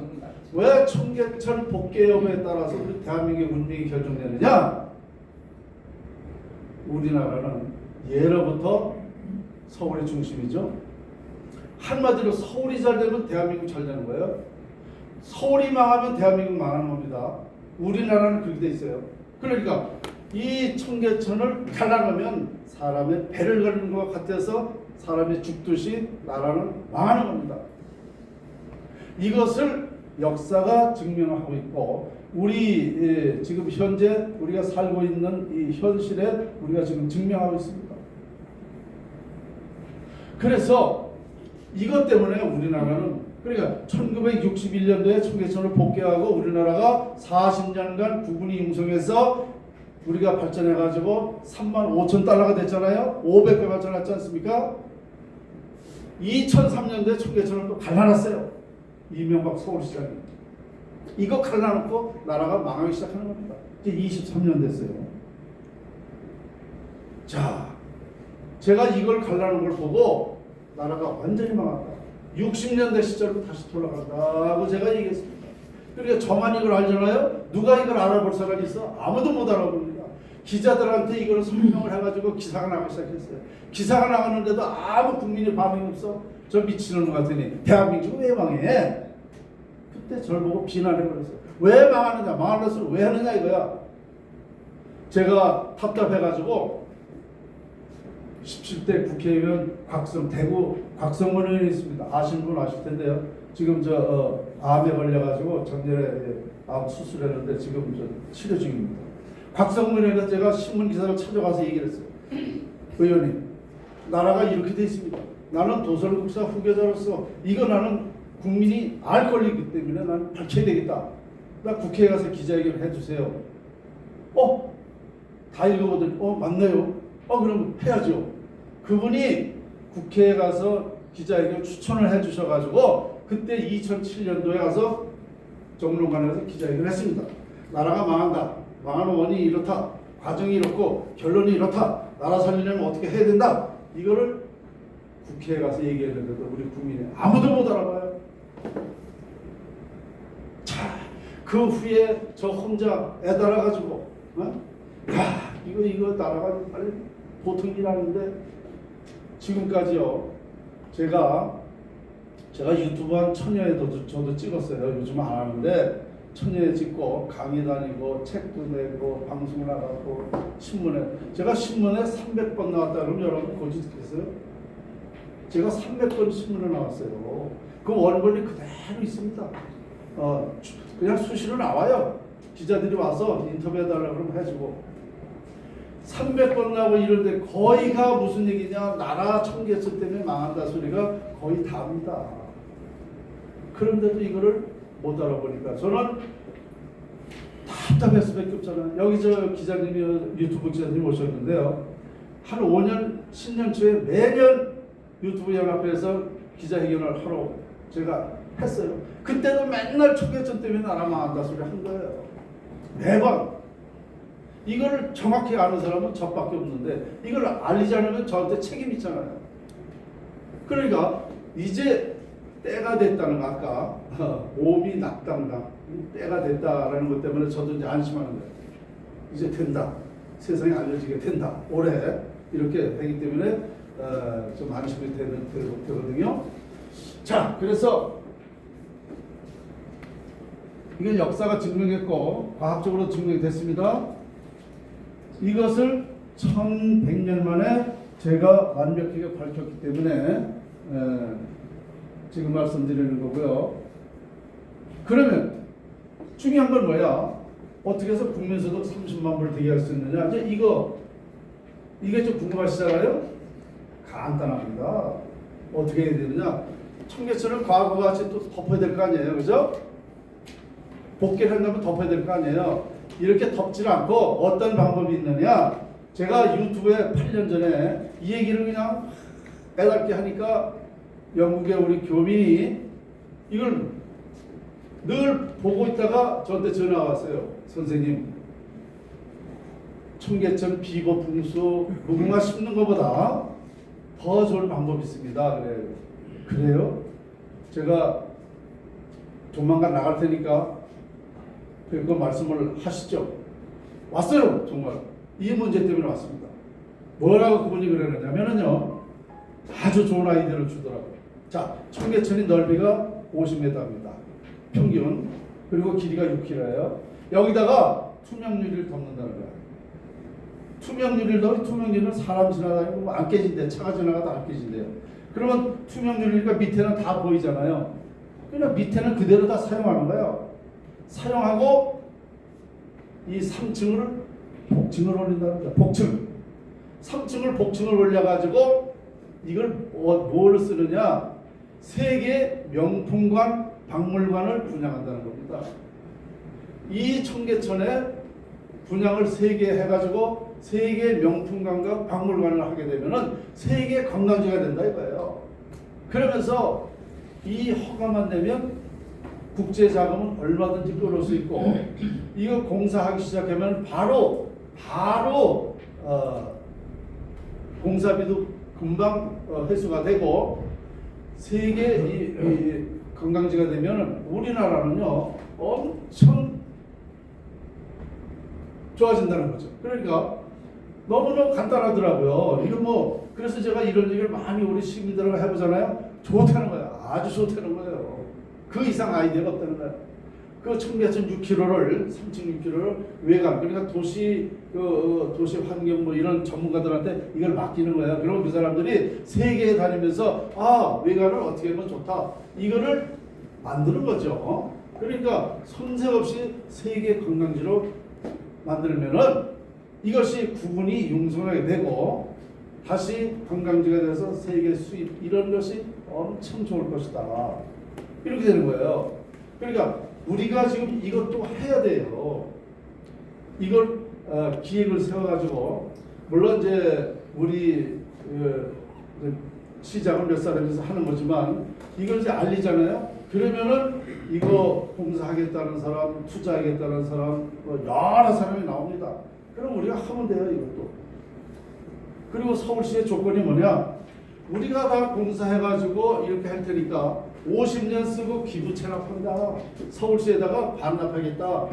[SPEAKER 1] 왜 청계천 복개 여부에 따라서 우리 대한민국의 운명이 결정되느냐? 우리나라는 예로부터 서울이 중심이죠. 한마디로 서울이 잘 되면 대한민국 잘 되는 거예요. 서울이 망하면 대한민국 망하는 겁니다. 우리나라는 그렇게 돼 있어요. 그러니까 이 청계천을 갈라놓으면 사람의 배를 가르는 것 같아서 사람이 죽듯이 나라는 망하는 겁니다. 이것을 역사가 증명하고 있고, 우리 지금 현재 우리가 살고 있는 이 현실에 우리가 지금 증명하고 있습니다. 그래서 이것 때문에 우리나라는, 그러니까 1961년도에 청계천을 복개하고 우리나라가 40년간 국운이 융성해서 우리가 발전해가지고 35,000달러가 됐잖아요. 500배 발전했지 않습니까? 2003년도에 청계천을 또 갈라놨어요. 이명박 서울시장이. 이거 갈라놓고 나라가 망하기 시작하는 겁니다. 이제 23년 됐어요. 자, 제가 이걸 갈라놓은 걸 보고 나라가 완전히 망했다. 60년대 시절로 다시 돌아간다고 제가 얘기했습니다. 그러니까 저만 이걸 알잖아요. 누가 이걸 알아볼 사람이 있어? 아무도 못 알아봅니다. 기자들한테 이걸 설명을 해가지고 기사가 나가기 시작했어요. 기사가 나가는데도 아무 국민이 반응이 없어. 저 미친놈 같으니 대한민국 왜 망해? 그때 저를 보고 비난해버렸어요. 왜 망하느냐? 망한 것을 왜 하느냐 이거야. 제가 답답해가지고 17대 국회의원 대구 곽성문 의원이 있습니다. 아시는 분 아실 텐데요. 지금 암에 걸려가지고 작년에 암 수술했는데 지금 치료 중입니다. 곽성문 의원은 제가 신문 기사를 찾아가서 얘기를 했어요. 의원님, 나라가 이렇게 돼 있습니다. 나는 도설국사 후계자로서 이거 나는 국민이 알 권리이기 때문에 나는 밝혀야 되겠다. 나 국회에 가서 기자회견 해주세요. 다 읽어보더니 맞네요. 그럼 해야죠. 그분이 국회에 가서 기자회견 추천을 해주셔가지고 그때 2007년도에 가서 정론관에 가서 기자회견을 했습니다. 나라가 망한다. 망하는 원인이 이렇다. 과정이 이렇고 결론이 이렇다. 나라 살리려면 어떻게 해야 된다. 이거를 국회에 가서 얘기했는데도 우리 국민이 아무도 못 알아봐요. 자, 그 후에 저 혼자 애달아가지고 이거 나라가 빨리 보통 일 아닌데 지금까지요. 제가 유튜브 한 1000여회도 저도 찍었어요. 요즘 안 하는데 1000여 찍고 강의 다니고 책도 내고 방송 나가고 신문에 제가 신문에 300번 나왔다 그러면 여러분 고집했어요? 제가 300번 신문에 나왔어요. 그 원본이 그대로 있습니다. 그냥 수시로 나와요. 기자들이 와서 인터뷰해달라고 그러면 해주고 300번 나오고 이런데 거의가 무슨 얘기냐, 나라 청계천 때문에 망한다 소리가 거의 다입니다. 그런데도 이거를 못 알아보니까 저는 답답할 수밖에 없잖아요. 여기 저 기자님이 유튜브 기자님 오셨는데요. 한 5년, 10년 초에 매년 유튜브 연합회에서 기자회견을 하러 제가 했어요. 그때도 맨날 청계천 때문에 나라 망한다 소리 한 거예요. 매번. 이걸 정확히 아는 사람은 저밖에 없는데 이걸 알리지 않으면 저한테 책임 있잖아요. 그러니까 이제 때가 됐다는 거, 아까 오비 낙당당 때가 됐다라는 것 때문에 저도 이제 안심하는 거예요. 이제 된다. 세상에 알려지게 된다. 올해 이렇게 되기 때문에 좀 안심이 되거든요. 자, 그래서 이게 역사가 증명했고 과학적으로 증명이 됐습니다. 이것을 1100년 만에 제가 완벽하게 밝혔기 때문에 지금 말씀드리는 거고요. 그러면 중요한 건 뭐야? 어떻게 해서 국민소득 30만 불 되게 할 수 있느냐? 이제 이게 좀 궁금하시잖아요? 간단합니다. 어떻게 해야 되느냐? 청계천을 과거와 같이 또 덮어야 될 거 아니에요, 그죠? 복귀를 한다면 덮어야 될 거 아니에요. 이렇게 덮질 않고 어떤 방법이 있느냐? 제가 유튜브에 8년 전에 이 얘기를 그냥 애달게 하니까 영국의 우리 교민이 이걸 늘 보고 있다가 저한테 전화가 왔어요. 선생님, 청계천 비고 붕수 무궁화 심는 것보다 더 좋은 방법이 있습니다. 그래요? 제가 조만간 나갈 테니까 그 말씀을 하시죠. 왔어요. 정말 이 문제 때문에 왔습니다. 뭐라고 그분이 그러느냐면요, 아주 좋은 아이디어를 주더라고요. 자, 청계천이 넓이가 50m입니다. 평균. 그리고 길이가 6km예요. 여기다가 투명 유리를 덮는다는 거야. 투명 유리를 넣으면 투명 유리는 사람 지나다니고 안 깨진대. 차가 지나가도 안 깨진대요. 그러면 투명 유리가 밑에는 다 보이잖아요. 그냥 밑에는 그대로 다 사용하는 거예요. 사용하고 이 3층을 복층을 올린다는 거야. 복층. 3층을 복층을 올려가지고 이걸 뭐를 쓰느냐? 세계 명품관 박물관을 분양한다는 겁니다. 이 청계천에 분양을 3개 해가지고 세계 명품관과 박물관을 하게 되면은 세계 관광지가 된다 이거예요. 그러면서 이 허가만 내면 국제 자금은 얼마든지 끌어올 수 있고 이거 공사하기 시작하면 바로 공사비도 금방 회수가 되고 세계 이 관광지가 되면 우리나라는요 엄청 좋아진다는 거죠. 그러니까 너무너무 간단하더라고요. 이거 뭐 그래서 제가 이런 얘기를 많이 우리 시민들하고 해보잖아요. 좋다는 거예요. 아주 좋다는 거예요. 그 이상 아이디어가 없다는 거예요. 그 1600km를 3,600km를 외곽 그러니까 도시 도시 환경 뭐 이런 전문가들한테 이걸 맡기는 거예요. 그러면 그 사람들이 세계에 다니면서 외곽을 어떻게 하면 좋다 이거를 만드는 거죠. 그러니까 손색 없이 세계 관광지로 만들면은 이것이 구군이 융성하게 되고 다시 관광지가 돼서 세계 수입 이런 것이 엄청 좋을 것이다. 이렇게 되는 거예요. 그러니까 우리가 지금 이것도 해야 돼요. 이걸 기획을 세워가지고 물론 이제 우리 시장을 몇 사람에서 하는 거지만 이걸 이제 알리잖아요. 그러면은 이거 공사하겠다는 사람, 투자하겠다는 사람 뭐 여러 사람이 나옵니다. 그럼 우리가 하면 돼요 이것도. 그리고 서울시의 조건이 뭐냐? 우리가 다 공사해가지고 이렇게 할 테니까 50년 쓰고 기부 체납한다. 서울시에다가 반납하겠다.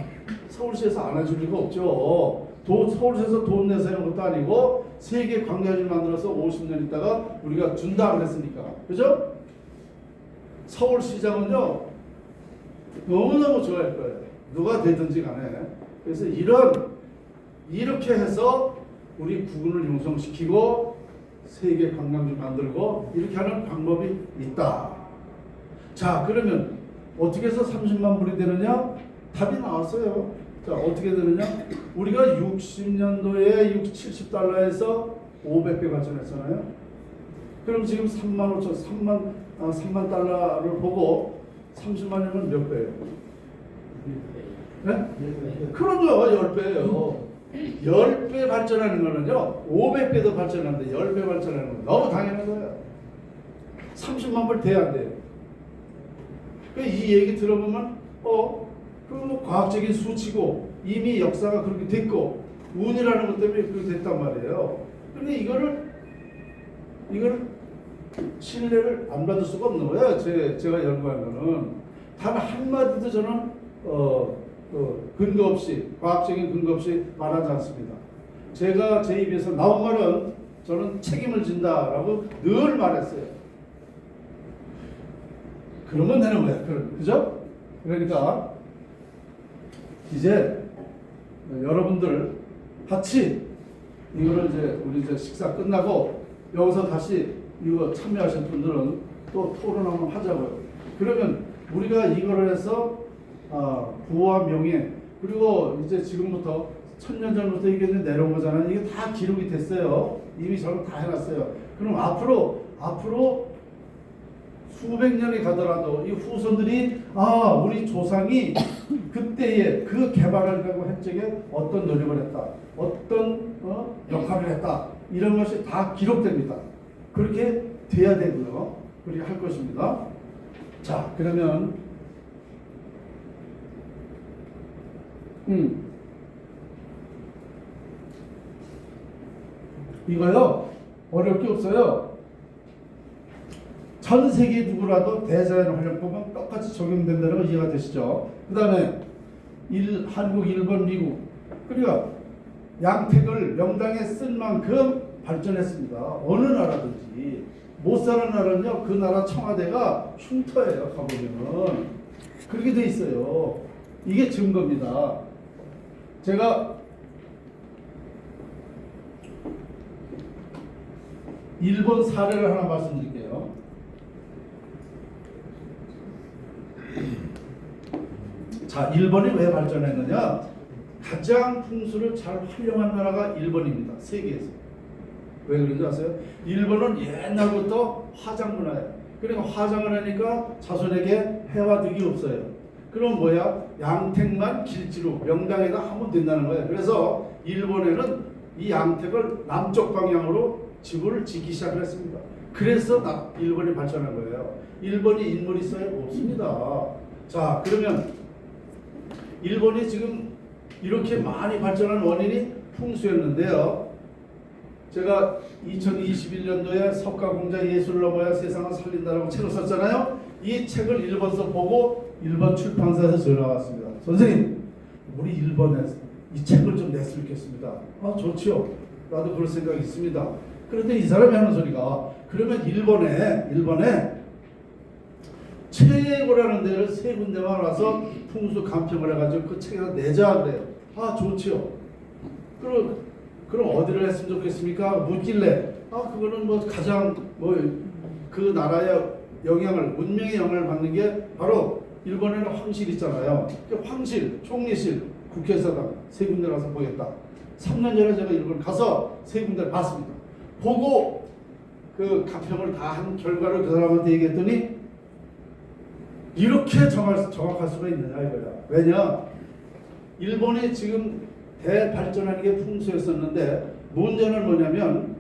[SPEAKER 1] 서울시에서 안 해줄 리가 없죠. 서울시에서 돈 내서 하는 것도 아니고 세계 관광지를 만들어서 50년 있다가 우리가 준다 그랬으니까. 그죠? 서울시장은요 너무너무 좋아할 거예요. 누가 되든지 간에. 그래서 이렇게 해서 우리 구군을 융성시키고 세계 관광지 만들고 이렇게 하는 방법이 있다. 자, 그러면 어떻게 해서 30만 불이 되느냐? 답이 나왔어요. 자, 어떻게 되느냐? 우리가 60년도에 70달러에서 500배 발전했잖아요. 그럼 지금 3만 달러를 보고 30만이면 몇 배예요? 네? 그럼요, 10배예요. 10배 발전하는 거는요, 500배 더 발전하는데 10배 발전하는 건 너무 당연한 거예요. 30만 불 돼야 안 돼요. 이 얘기 들어보면, 뭐 과학적인 수치고, 이미 역사가 그렇게 됐고, 운이라는 것 때문에 그렇게 됐단 말이에요. 근데 이거를 신뢰를 안 받을 수가 없는 거예요. 제가 연구한 거는. 단 한마디도 저는, 근거 없이, 과학적인 근거 없이 말하지 않습니다. 제가 제 입에서 나온 말은 저는 책임을 진다라고 늘 말했어요. 그러면 되는 거예요. 그죠? 그러니까 이제 여러분들 같이 이거를 이제 우리 이제 식사 끝나고 여기서 다시 이거 참여하신 분들은 또 토론 한번 하자고요. 그러면 우리가 이거를 해서 부와 명예 그리고 이제 지금부터 1000년 전부터 이게 이제 내려온 거잖아요. 이게 다 기록이 됐어요. 이미 저는 다 해놨어요. 그럼 앞으로 수백 년이 가더라도 이 후손들이 우리 조상이 그때의 그 개발을 하고 한 적에 어떤 노력을 했다, 어떤 역할을 했다 이런 것이 다 기록됩니다. 그렇게 돼야 되고요. 그렇게 할 것입니다. 자, 그러면 이거요 어려울 게 없어요. 전 세계 누구라도 대자연 활용법은 똑같이 적용된다는 거 이해가 되시죠? 그 다음에 한국, 일본, 미국 그러니까 양택을 명당에 쓴 만큼 발전했습니다. 어느 나라든지 못 사는 나라는요 그 나라 청와대가 흉터예요. 가보면은 그렇게 돼 있어요. 이게 증거입니다. 제가 일본 사례를 하나 말씀드릴게요. 자, 일본이 왜 발전했느냐? 가장 풍수를 잘 활용한 나라가 일본입니다. 세계에서. 왜 그런지 아세요? 일본은 옛날부터 화장 문화예요. 그러니까 화장을 하니까 자손에게 해와 득이 없어요. 그럼 뭐야? 양택만 길지로 명당에다 하면 된다는 거예요. 그래서 일본에는 이 양택을 남쪽 방향으로 지구를 짓기 시작을 했습니다. 그래서 일본이 발전한 거예요. 일본이 인물이 있어요? 없습니다. 자, 그러면 일본이 지금 이렇게 많이 발전한 원인이 풍수였는데요. 제가 2021년도에 석가공자 예술을 넘어야 세상을 살린다라고 책을 썼잖아요. 이 책을 일본서 보고 일본 출판사에서 전화 왔습니다. 선생님, 우리 일본에 이 책을 좀 냈으면 좋겠습니다. 아, 좋지요. 나도 그럴 생각이 있습니다. 그런데 이 사람이 하는 소리가, 그러면 일본에 최고라는 데를 세 군데만 와서 풍수 감평을 해가지고 그 책에다 내자 그래요. 아, 좋지요. 그럼 어디를 했으면 좋겠습니까? 묻길래, 아, 그거는 뭐 가장 그 나라의 영향을, 문명의 영향을 받는 게 바로 일본에는 황실 있잖아요. 그 황실, 총리실, 국회의사당 세 군데 가서 보겠다. 3년 전에 제가 일본 가서 세 군데를 봤습니다. 보고 그 감평을 다 한 결과를 그 사람한테 얘기했더니 이렇게 정확할 수가 있느냐 이거야. 왜냐? 일본이 지금 대발전하는 게 풍수였었는데 문제는 뭐냐면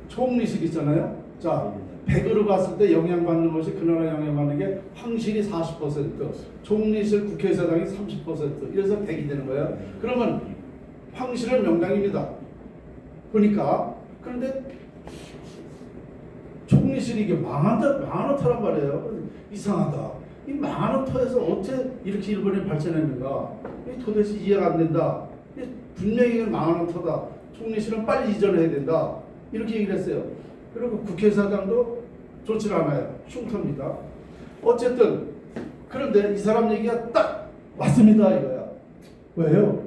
[SPEAKER 1] 총리실 있잖아요. 자, 100으로 봤을 때 영향받는 것이 그 나라 영향받는 게 황실이 40%, 총리실 국회의사당이 30%, 이래서 100이 되는 거예요. 그러면 황실은 명당입니다. 보니까 그런데 총리실이 이게 망한 터란 말이에요. 이상하다. 이 망한 터에서 어떻게 이렇게 일본이 발전했는가? 이 도대체 이해가 안 된다. 분명히 망하는 터다. 총리실은 빨리 이전을 해야 된다. 이렇게 얘기를 했어요. 그리고 국회의사당도 좋지 않아요. 흉터입니다. 어쨌든 그런데 이 사람 얘기가 딱 맞습니다 이거야. 왜요?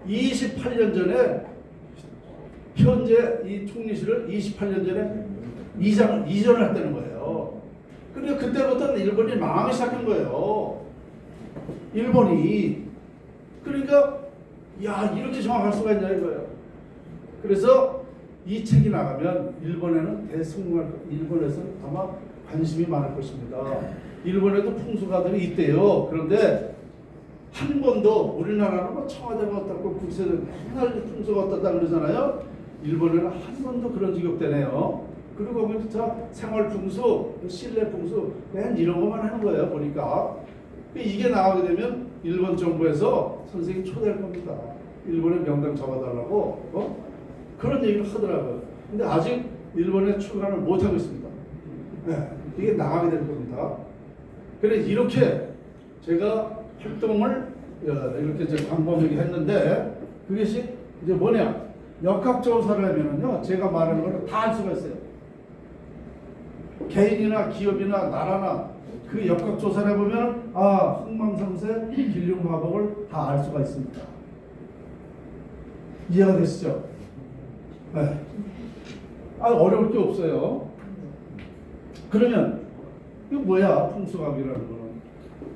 [SPEAKER 1] 28년 전에 현재 이 총리실을 28년 전에 이전을 했다는 거예요. 그러니까 그때부터는 일본이 망하기 시작한 거예요. 일본이. 그러니까 야, 이렇게 정확할 수가 있냐 이거예요. 그래서 이 책이 나가면 일본에는 대승할, 일본에서는 아마 관심이 많을 것입니다. 일본에도 풍수가들이 있대요. 그런데 한 번도 우리나라는 뭐 청와대가 어떻고 국세는 맨날 풍수가 어떻다 그러잖아요. 일본에는 한 번도 그런 지격되네요. 그리고 보면 자 생활 풍수, 실내 풍수 맨 이런 것만 하는 거예요. 보니까 이게 나가게 되면 일본 정부에서 선생님 초대할 겁니다. 일본의 명당 잡아달라고 그런 얘기를 하더라고요. 근데 아직 일본에 출간을 못 하고 있습니다. 네, 이게 나가게 될 겁니다. 그래 이렇게 제가 활동을 이렇게 이제 광범위하게 했는데 그것이 이제 뭐냐? 역학조사를 하면은요, 제가 말하는 걸 다 알 수가 있어요. 개인이나 기업이나 나라나 그 역학조사를 해보면 아, 흥망성쇠, 길흉화복을 다 알 수가 있습니다. 이해가 되시죠? 네. 아, 어려울 게 없어요. 그러면 이거 뭐야? 풍수학이라는 거는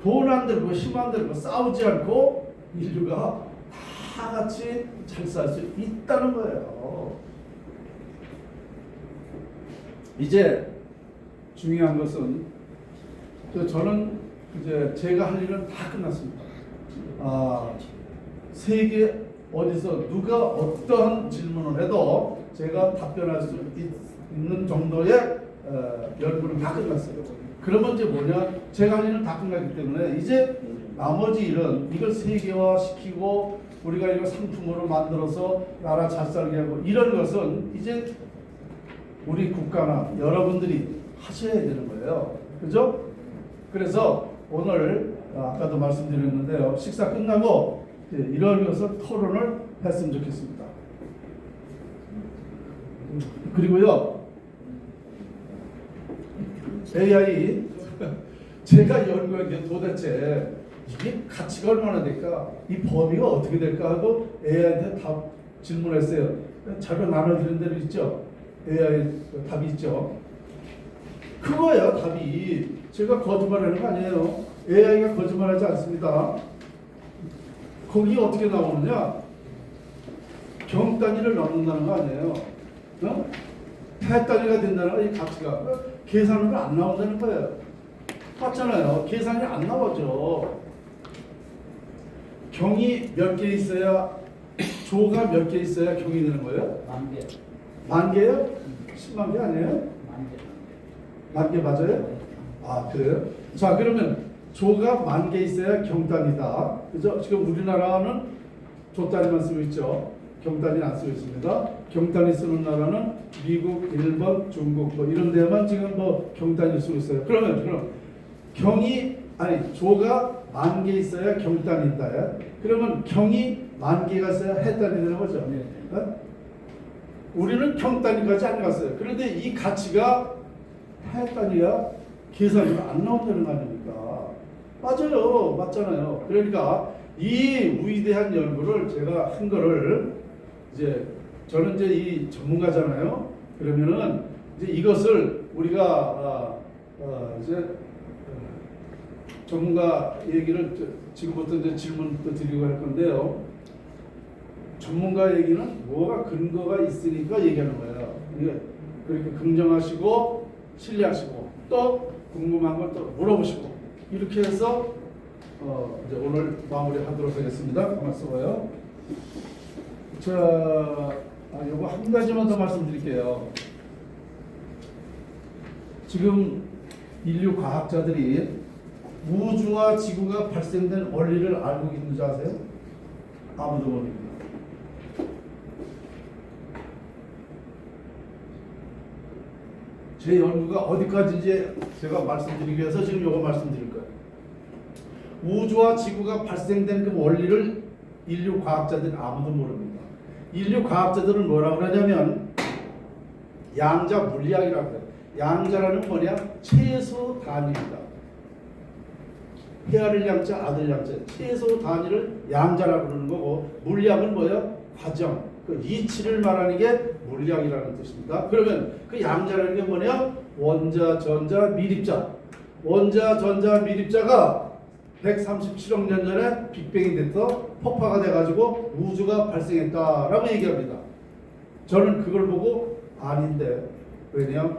[SPEAKER 1] 돈 안 들고 힘 안 들고 싸우지 않고 인류가 다 같이 잘 살 수 있다는 거예요. 이제 중요한 것은 저는 이제 제가 할 일은 다 끝났습니다. 세계 어디서 누가 어떤 질문을 해도 제가 답변할 수 있는 정도의 연구는 다 끝났어요. 그러면 이제 뭐냐? 제가 할 일은 다 끝났기 때문에 이제 나머지 일은 이걸 세계화시키고 우리가 이거 상품으로 만들어서 나라 잘 살게 하고 이런 것은 이제 우리 국가나 여러분들이 하셔야 되는 거예요. 그죠? 그래서 오늘 아까도 말씀드렸는데요. 식사 끝나고 이런 것을 토론을 했으면 좋겠습니다. 그리고요. AI 제가 연구한 게 도대체 이게 가치가 얼마나 될까? 이 범위가 어떻게 될까 하고 AI한테 답 질문했어요. 자료 나눠드린 대로 있죠? AI 답이 있죠? 그거예요, 답이. 제가 거짓말하는 거 아니에요. AI가 거짓말하지 않습니다. 거기 어떻게 나오느냐? 경 단위를 넘는다는 거 아니에요. 태 단위가 된다는 거, 이 가치가. 계산으로 안 나온다는 거예요. 맞잖아요. 계산이 안 나오죠. 경이 몇 개 있어야, 조가 몇 개 있어야 경이 되는 거예요?
[SPEAKER 3] 10,000개.
[SPEAKER 1] 10,000개요? 10만 개 아니에요?
[SPEAKER 3] 10,000개.
[SPEAKER 1] 10,000개 맞아요? 아, 그래요? 자, 그러면 조가 10,000개 있어야 경단이다. 그죠? 지금 우리나라는 조단위만 쓰고 있죠. 경단위는 안 쓰고 있습니다. 경단위 쓰는 나라는 미국, 일본, 중국 뭐 이런 데만 지금 뭐 경단위 쓰고 있어요. 그럼 조가 10,000개 있어야 경단이 있다. 그러면 경이 10,000개가 있어야 해단이 되는 거죠. 어? 우리는 경단위까지 안 갔어요. 그런데 이 가치가 해단위가 계산이 안 나온다는 거 아닙니까? 맞아요. 맞잖아요. 그러니까 이 위대한 연구를 제가 한 거를 이제 저는 이제 이 전문가잖아요. 그러면은 이제 이것을 우리가 이제 전문가 얘기를 지금부터 이제 질문도 드리고 할 건데요. 전문가 얘기는 뭐가 근거가 있으니까 얘기하는 거예요. 그렇게 긍정하시고 신뢰하시고 또 궁금한 걸 또 물어보시고 이렇게 해서 이제 오늘 마무리하도록 하겠습니다. 가만 써봐요. 자, 요거 한 가지만 더 말씀드릴게요. 지금 인류 과학자들이 우주와 지구가 발생된 원리를 알고 있는지 아세요? 아무도 모릅니다. 제 연구가 어디까지인지 제가 말씀드리기 위해서 지금 요거 말씀드릴 거예요. 우주와 지구가 발생된 그 원리를 인류 과학자들은 아무도 모릅니다. 인류 과학자들은 뭐라고 그러냐면 양자 물리학이라고 해요. 양자라는 뭐냐? 최소 단위입니다. 헤아릴 양자, 아들 양자, 최소 단위를 양자라고 그러는 거고, 물리학은 뭐예요? 과정, 그 이치를 말하는 게 물리학이라는 뜻입니다. 그러면 그 양자라는 게 뭐냐? 원자, 전자, 미립자. 원자, 전자, 미립자가 137억 년 전에 빅뱅이 돼서 폭파가 돼가지고 우주가 발생했다라고 얘기합니다. 저는 그걸 보고 아닌데, 왜냐?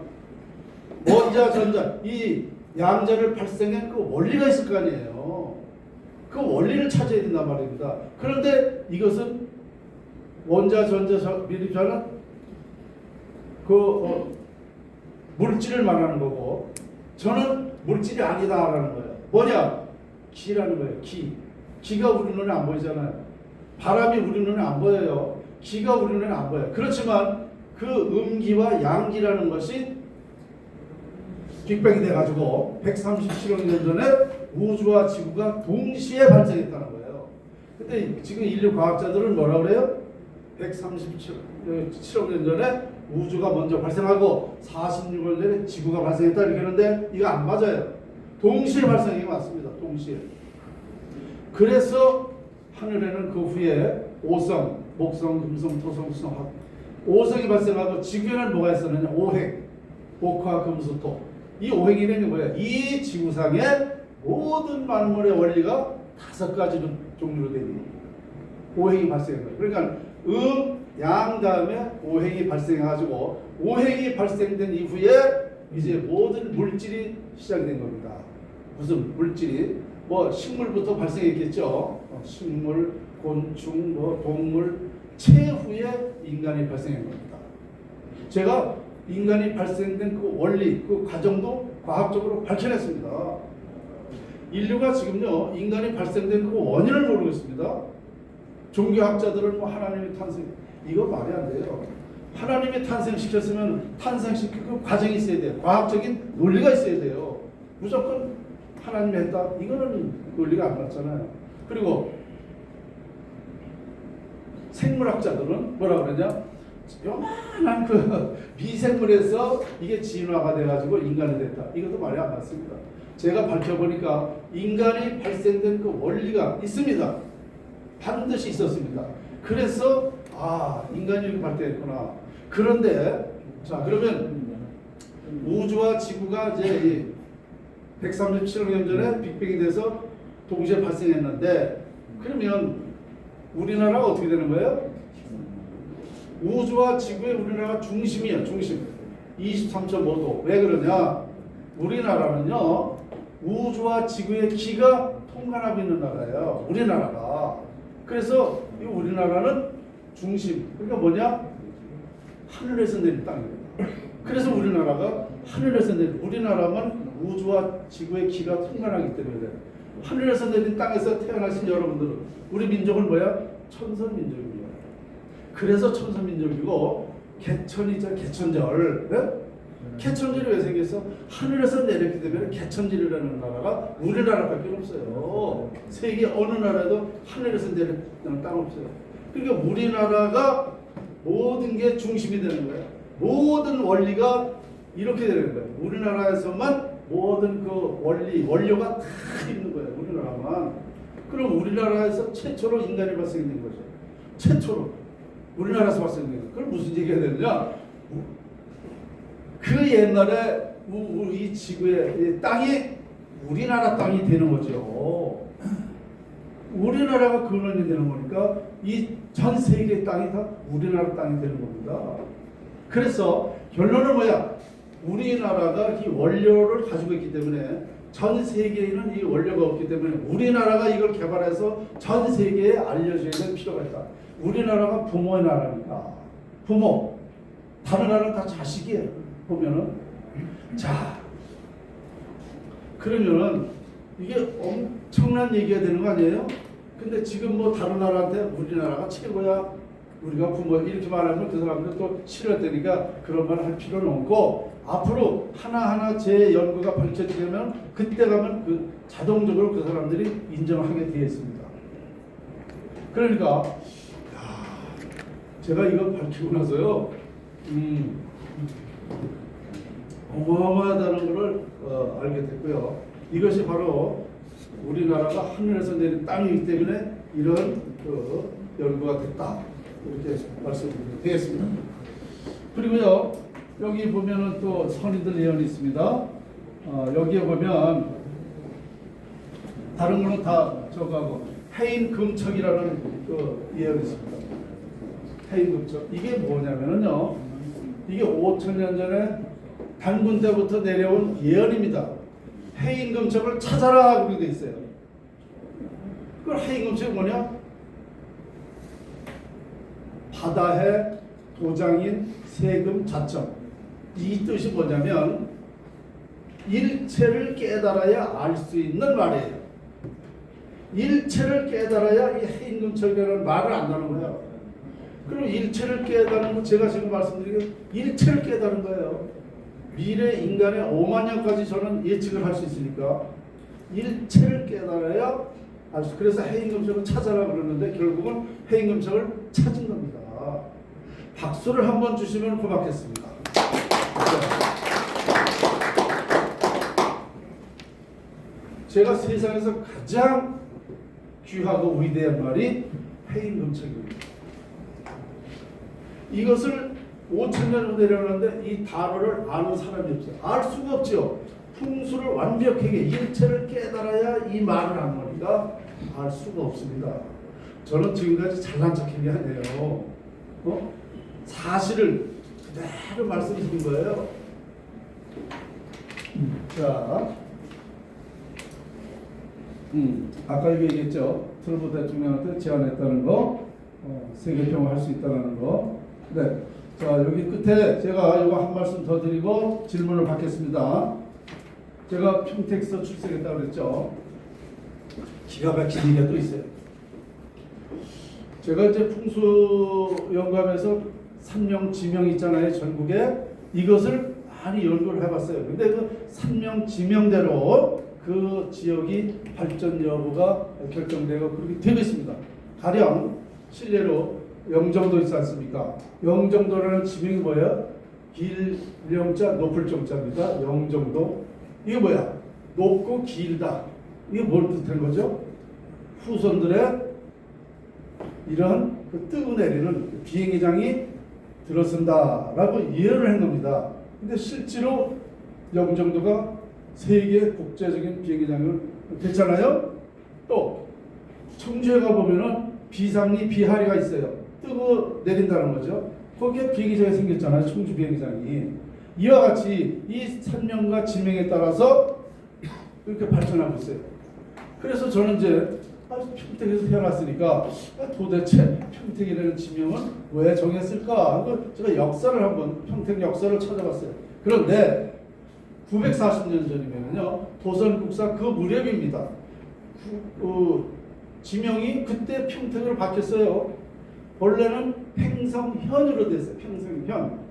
[SPEAKER 1] 원자, 전자, 이 양자를 발생한 그 원리가 있을 거 아니에요. 그 원리를 찾아야 된단 말입니다. 그런데 이것은 원자, 전자, 미립자는 물질을 말하는 거고, 저는 물질이 아니다라는 거예요. 뭐냐? 기라는 거예요. 기가 우리 눈에 안 보이잖아요. 바람이 우리 눈에 안 보여요. 기가 우리 눈에 안 보여요. 그렇지만 그 음기와 양기라는 것이 빅뱅이 돼가지고 137억 년 전에 우주와 지구가 동시에 발생했다는 거예요. 근데 지금 인류 과학자들은 뭐라 그래요? 137억 년 전에 우주가 먼저 발생하고 46억 전에 지구가 발생했다 이렇게 하는데 이거 안 맞아요. 동시에 발생이 맞습니다. 동시에. 그래서 하늘에는 그 후에 오성, 목성, 금성, 토성, 수성, 학 5성이 발생하고 지구에는 뭐가 있었느냐? 오행, 목화, 금수, 토. 이 오행이라는 게 뭐야? 이 지구상의 모든 만물의 원리가 5가지 종류로 되어 있는 오행이 발생한 거예요. 그러니까 양 다음에 오행이 발생해가지고 오행이 발생된 이후에 이제 모든 물질이 시작이 된 겁니다. 무슨 물질이? 뭐 식물부터 발생했겠죠. 식물, 곤충, 뭐 동물, 최후에 인간이 발생한 겁니다. 제가 인간이 발생된 그 원리, 그 과정도 과학적으로 밝혀냈습니다. 인류가 지금요 인간이 발생된 그 원인을 모르고 있습니다. 종교학자들은 뭐 하나님의 탄생, 이거 말이 안 돼요. 하나님이 탄생시켰으면 탄생시킬 그 과정이 있어야 돼요. 과학적인 논리가 있어야 돼요. 무조건 하나님이 했다, 이거는 논리가 안 맞잖아요. 그리고 생물학자들은 뭐라 그러냐? 요만한 그 미생물에서 이게 진화가 돼가지고 인간이 됐다. 이것도 말이 안 맞습니다. 제가 밝혀보니까 인간이 발생된 그 원리가 있습니다. 반드시 있었습니다. 그래서 인간이 이렇게 발달했구나. 그런데 자, 그러면 우주와 지구가 이제 137억 년 전에 빅뱅이 돼서 동시에 발생했는데, 그러면 우리나라가 어떻게 되는 거예요? 우주와 지구의 우리나라가 중심이야. 중심 23.5도. 왜 그러냐? 우리나라는요 우주와 지구의 기가 통관하고 있는 나라예요. 우리나라가. 그래서 이 우리나라는 중심, 그러니까 뭐냐? 하늘에서 내린 땅입니다. 그래서 우리나라가 하늘에서 내린, 우리나라만 우주와 지구의 기가 통관하기 때문에 그래요. 하늘에서 내린 땅에서 태어나신 여러분들은 우리 민족은 뭐야? 천선민족입니다. 그래서 천선민족이고 개천이죠. 개천절. 네? 개천절이 왜 생겼어? 하늘에서 내렸기 때문에 개천절이라는 나라가 우리나라밖에 없어요. 세계 어느 나라에도 하늘에서 내렸다는 땅 없어요. 그러니까 우리나라가 모든 게 중심이 되는 거예요. 모든 원리가 이렇게 되는 거예요. 우리나라에서만 모든 그 원료가 다 있는 거예요. 우리나라만. 그럼 우리나라에서 최초로 인간이 발생된 거죠. 최초로 우리나라에서 발생된 거예요. 그럼 무슨 얘기가 되느냐? 그 옛날에 이 지구의 이 땅이 우리나라 땅이 되는 거죠. 우리나라가 근원이 되는 거니까 이 전 세계 땅이 다 우리나라 땅이 되는 겁니다. 그래서 결론은 뭐야? 우리나라가 이 원료를 가지고 있기 때문에 전 세계에는 이 원료가 없기 때문에 우리나라가 이걸 개발해서 전 세계에 알려줘야 될 필요가 있다. 우리나라가 부모의 나라니까. 부모. 다른 나라는 다 자식이에요. 보면은. 자, 그러면은 이게 엄청난 얘기가 되는 거 아니에요? 근데 지금 뭐 다른 나라한테 우리나라가 최고야, 우리가 부모 이렇게 말하면 그 사람들 또 싫어되니까 그런 말 할 필요는 없고, 앞으로 하나하나 제 연구가 밝혀지려면 그때 가면 그 자동적으로 그 사람들이 인정하게 되어 있습니다. 그러니까 제가 이거 밝히고 나서요, 어마어마하다는 것을 알게 됐고요. 이것이 바로 우리나라가 하늘에서 내린 땅이기 때문에 이런 그 연구가 됐다, 이렇게 말씀드리면 되겠습니다. 그리고요, 여기 보면은 또 선인들 예언이 있습니다. 여기에 보면 다른 거는 다 저거하고 해인금척이라는 그 예언이 있습니다. 해인금척, 이게 뭐냐면은요, 이게 5,000년 전에 단군 때부터 내려온 예언입니다. 해인금척을 찾아라 그렇게 돼 있어요. 그걸 해인금척이 뭐냐? 바다해 도장인 세금 자청. 이 뜻이 뭐냐면 일체를 깨달아야 알 수 있는 말이에요. 일체를 깨달아야 이 해인금척이라는 말을 안다는 거예요. 그럼 일체를 깨달은 거, 제가 지금 말씀드린 게 일체를 깨달은 거예요. 미래 인간의 5만 년까지 저는 예측을 할 수 있으니까 일체를 깨달아야 알 수. 그래서 해인금척을 찾아라 그러는데 결국은 해인금척을 찾은 겁니다. 박수를 한번 주시면 고맙겠습니다. 제가 세상에서 가장 귀하고 위대한 말이 해인금척입니다. 이것을 5,000년 내려오는데 이 단어를 아는 사람이 없어요. 알 수가 없죠. 풍수를 완벽하게 일체를 깨달아야 이 말을 하는 거니까 알 수가 없습니다. 저는 지금까지 잘난 척한 게 아니에요. 사실을 그대로 말씀드린 거예요. 자, 아까 이거 얘기했죠. 트럼프 대통령한테 제안했다는 거, 세계평화 할 수 있다는 거. 네. 자, 여기 끝에 제가 이거 한 말씀 더 드리고 질문을 받겠습니다. 제가 평택에서 출생했다고 그랬죠. 기가 막힌 얘기가 또 있어요. 제가 이제 풍수연구하면서 산명지명 있잖아요, 전국에. 이것을 많이 연구를 해봤어요. 근데 그 산명지명대로 그 지역이 발전 여부가 결정되고 그렇게 되고 있습니다. 가령 실례로 영종도 있지 않습니까? 영종도라는 지명이 뭐예요? 길령자 높을 정자입니다. 영종도. 이게 뭐야? 높고 길다. 이게 뭘 뜻하는 거죠? 후손들의 이런 그 뜨고 내리는 비행기장이 들어선다라고 예언을 한 겁니다. 근데 실제로 영종도가 세계 국제적인 비행기장을 됐잖아요. 또 청주에 가 보면은 비상리 비하리가 있어요. 뜨고 내린다는 거죠. 거기에 비행기장이 생겼잖아요. 청주 비행기장이. 이와 같이 이 산명과 지명에 따라서 이렇게 발전하고 있어요. 그래서 저는 이제 평택에서 태어났으니까 도대체 평택이라는 지명은 왜 정했을까 하고 제가 역사를 한번 평택 역사를 찾아봤어요. 그런데 940년 전이면요 도선국사 그 무렵입니다. 지명이 그때 평택으로 바뀌었어요. 원래는 팽성현으로 됐어요. 팽성현.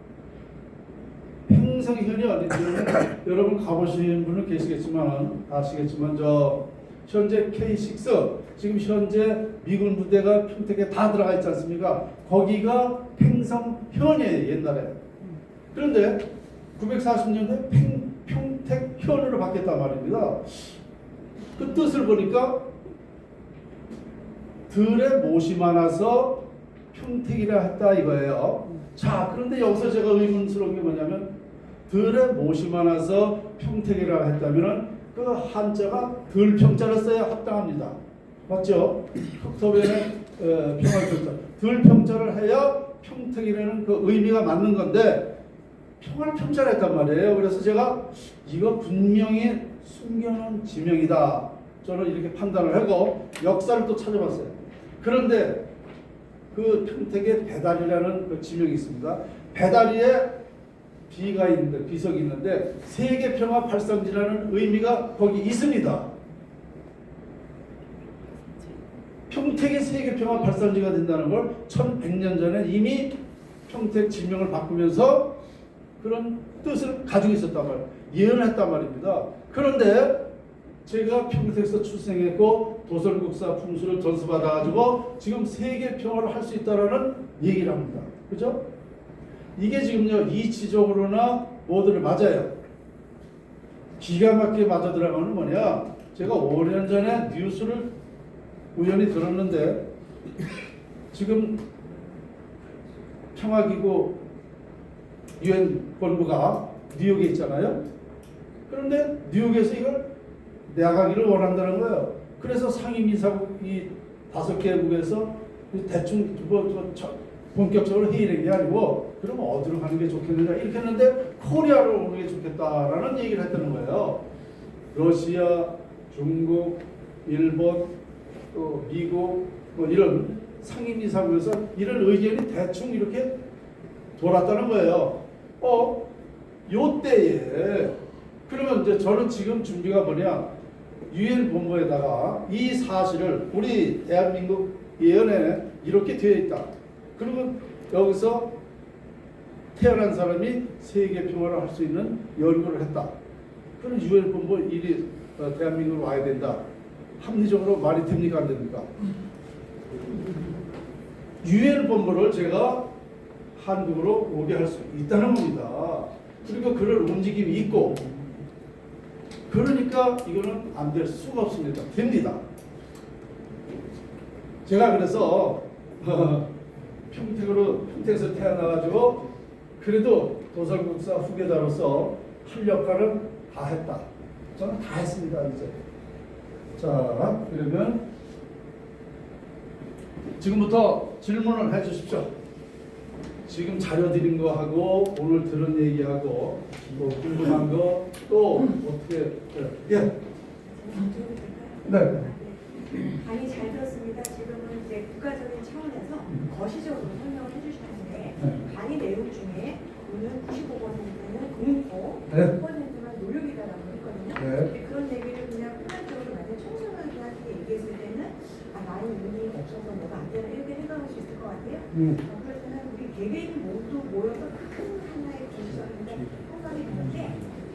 [SPEAKER 1] 팽성현이 어딘지는 여러분 가보신 분은 계시겠지만 아시겠지만 저 현재 K6 지금 현재 미군 부대가 평택에 다 들어가 있지 않습니까? 거기가 팽성현이에요 옛날에. 그런데 940년대 평택현으로 바뀌었단 말입니다. 그 뜻을 보니까 들에 못이 많아서 평택이라 했다 이거예요. 자, 그런데 여기서 제가 의문스러운 게 뭐냐면 들에 못이 많아서 평택이라 했다면은 그 한자가 들평자를 써야 합당합니다. 맞죠? 흑토변의 평화평자 들평자를 해야 평택이라는 그 의미가 맞는 건데 평화평자를 했단 말이에요. 그래서 제가 이거 분명히 숨겨놓은 지명이다. 저는 이렇게 판단을 하고 역사를 또 찾아봤어요. 그런데 그 평택에 배달이라는 그 지명이 있습니다. 배달이에 비가 있는데 비석이 있는데 세계평화 발상지라는 의미가 거기 있습니다. 평택이 세계평화 발상지가 된다는 걸 1100년 전에 이미 평택 지명을 바꾸면서 그런 뜻을 가지고 있었단 말이에요. 예언을 했단 말입니다. 그런데 제가 평택에서 출생했고 도선국사 풍수를 전수받아가지고 지금 세계평화를 할 수 있다라는 얘기를 합니다. 그죠? 이게 지금요 이치적으로나 뭐들을 맞아요. 기가 막히게 맞아 들어가는 뭐냐? 제가 5년 전에 뉴스를 우연히 들었는데 지금 평화기구 UN 본부가 뉴욕에 있잖아요. 그런데 뉴욕에서 이걸 나가기를 원한다는 거예요. 그래서 상임이사국 이 5개국에서 대충 본격적으로 회의를 한 게 아니고 그럼 어디로 가는 게 좋겠느냐 이렇게 했는데 코리아로 오는 게 좋겠다라는 얘기를 했다는 거예요. 러시아, 중국, 일본, 또 미국 뭐 이런 상임이사국에서 이런 의견이 대충 이렇게 돌았다는 거예요. 요 때에 그러면 이제 저는 지금 준비가 뭐냐? UN 본부에다가 이 사실을 우리 대한민국 예언에 이렇게 되어 있다. 그러면 여기서 태어난 사람이 세계 평화를 할 수 있는 연구를 했다. 그럼 UN 본부 일이 대한민국으로 와야 된다. 합리적으로 말이 됩니까 안 됩니까? UN 본부를 제가 한국으로 오게 할 수 있다는 겁니다. 그리고 그럴 움직임이 있고 그러니까 이거는 안 될 수가 없습니다. 됩니다. 제가 그래서 평택에서 태어나가지고 그래도 도선국사 후계자로서 할 역할은 다 했다. 저는 다 했습니다. 이제 자 그러면 지금부터 질문을 해주십시오. 지금 자료 드린 거 하고 오늘 들은 얘기하고 뭐 궁금한 거 또 어떻게 예. 네.
[SPEAKER 3] 강의 잘 들었습니다. 지금은 이제 국가적인 차원에서 거시적으로 설명을 해주셨는데 강의 내용 중에 오늘 95%는 공포,
[SPEAKER 1] 네.
[SPEAKER 3] 6%만 노력이다라고 했거든요.
[SPEAKER 1] 네.
[SPEAKER 3] 근데 그런 얘기를 그냥 일반적으로 만약 청소년들한테 얘기했을 때는 많이 의미가 없어서 뭐가 안 되나 이렇게 생각할 수 있을 것 같아요. 그럴 때는 우리 개개인 모두 모여서 큰 하나의 분석인데 한방이 되는데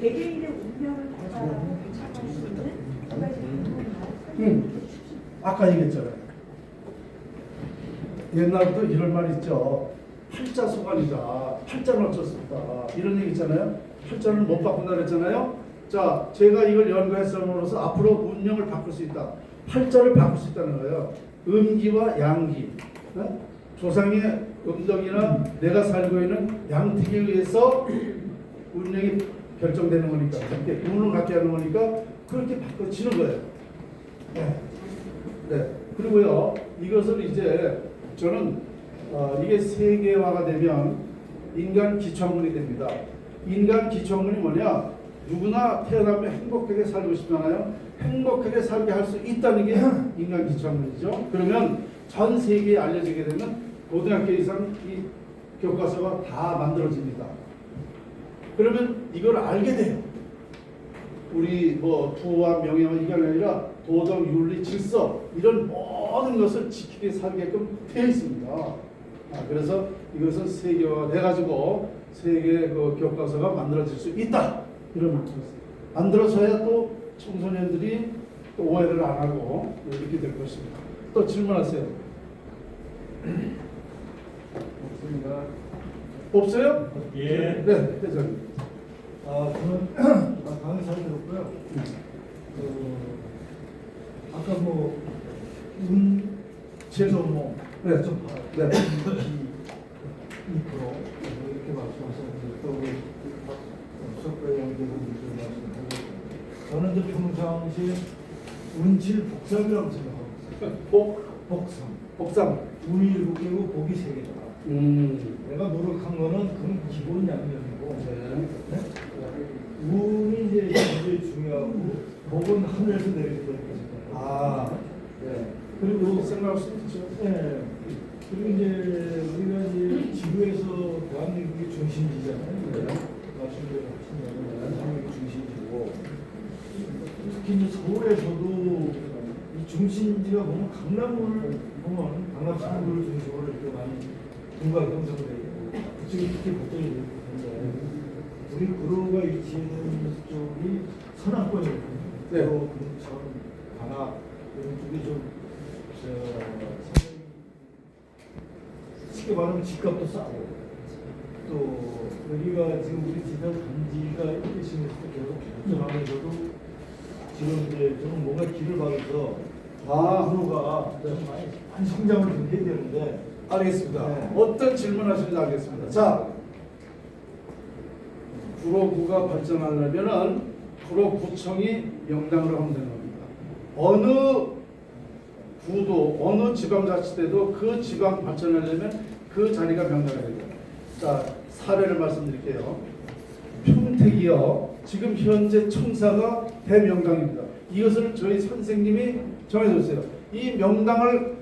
[SPEAKER 3] 개개인의 운명을 개발하고 개척할 수 있는 두 가지 부분만 설명해 주십시오.
[SPEAKER 1] 아까 얘기했잖아요. 옛날부터 이런 말 있죠. 팔자 소관이다. 팔자는 어쩔 수 없다. 이런 얘기 있잖아요. 팔자는 못 바꾼다 그랬잖아요. 자, 제가 이걸 연구했음으로써 앞으로 운명을 바꿀 수 있다. 팔자를 바꿀 수 있다는 거예요. 음기와 양기. 조상의 음덕이나 내가 살고 있는 양택에 의해서 운명이 결정되는 거니까, 운을 갖게 하는 거니까 그렇게 바꿔지는 거예요. 네. 네. 그리고요, 이것을 이제 저는 이게 세계화가 되면 인간 기초학문이 됩니다. 인간 기초학문이 뭐냐? 누구나 태어나면 행복하게 살고 싶잖아요. 행복하게 살게 할 수 있다는 게 인간 기초학문이죠. 그러면 전 세계에 알려지게 되면 고등학교 이상 이 교과서가 다 만들어집니다. 그러면 이걸 알게 돼요. 우리 뭐 부와 명예와 이게 아니라 도덕, 윤리, 질서 이런 모든 것을 지키게 살게끔 되어 있습니다. 그래서 이것은 세계화돼 가지고 세계 그 교과서가 만들어질 수 있다 이런 말씀이었어요. 만들어져야 또 청소년들이 또 오해를 안 하고 이렇게 될 것입니다. 또 질문하세요.
[SPEAKER 2] 없습니다.
[SPEAKER 1] 없어요?
[SPEAKER 2] 예.
[SPEAKER 1] 네, 회장님.
[SPEAKER 4] 저는 강의 잘 들었고요. 아까 뭐 제조모
[SPEAKER 1] 네.
[SPEAKER 4] 2.8,
[SPEAKER 1] 네.
[SPEAKER 4] 2% 이렇게 말씀하셨는데 또 석배 양대분들 말씀하셨고 저는 이제 평상시에 운칠 복삼이라고 생각하고 있어요. 복삼. 운이 7개고 복이 3개다. 내가 노력한 거는 그건 기본 양념이고 네? 운이 이제 굉장히 중요하고 복은 하늘에서 내리게 되는 거죠.
[SPEAKER 1] 네.
[SPEAKER 4] 그리고
[SPEAKER 1] 생각할 수 있죠.
[SPEAKER 4] 네. 그리고 이제 우리가 이제 지구에서 대한민국이 중심지잖아요.
[SPEAKER 1] 네.
[SPEAKER 4] 말씀대로 하시면 대한민국이 중심지고 특히 이제 서울에서도 이 중심지가 보면 강남을 보면 강남 상구를 중심으로 이렇게 많이 분가 형성되어 있고 그쪽이 특히 걱정이 되는데 우리 구로가 위치해 있는 쪽이 서남권이거든요.
[SPEAKER 1] 네.
[SPEAKER 4] 구로, 금천, 관악 이런 쪽이 좀 상당히 쉽게 말하면 집값도 싸고 또 여기가 지금 우리 지역 단지가 이렇게 심해서 계속 발전하면서도 지금 이제 저는 뭔가 길을 봐서 구로가 좀 많이 성장을 좀 해야 되는데
[SPEAKER 1] 알겠습니다.
[SPEAKER 4] 네.
[SPEAKER 1] 어떤 질문하시는지 알겠습니다. 자, 구로구가 발전하려면은 구로구청이 명당으로 하면 되는 겁니다. 어느 구도, 어느 지방자치대도 그 지방 발전하려면 그 자리가 명당이 됩니다. 자, 사례를 말씀드릴게요. 평택이요. 지금 현재 청사가 대명당입니다. 이것을 저희 선생님이 정해줬어요. 이 명당을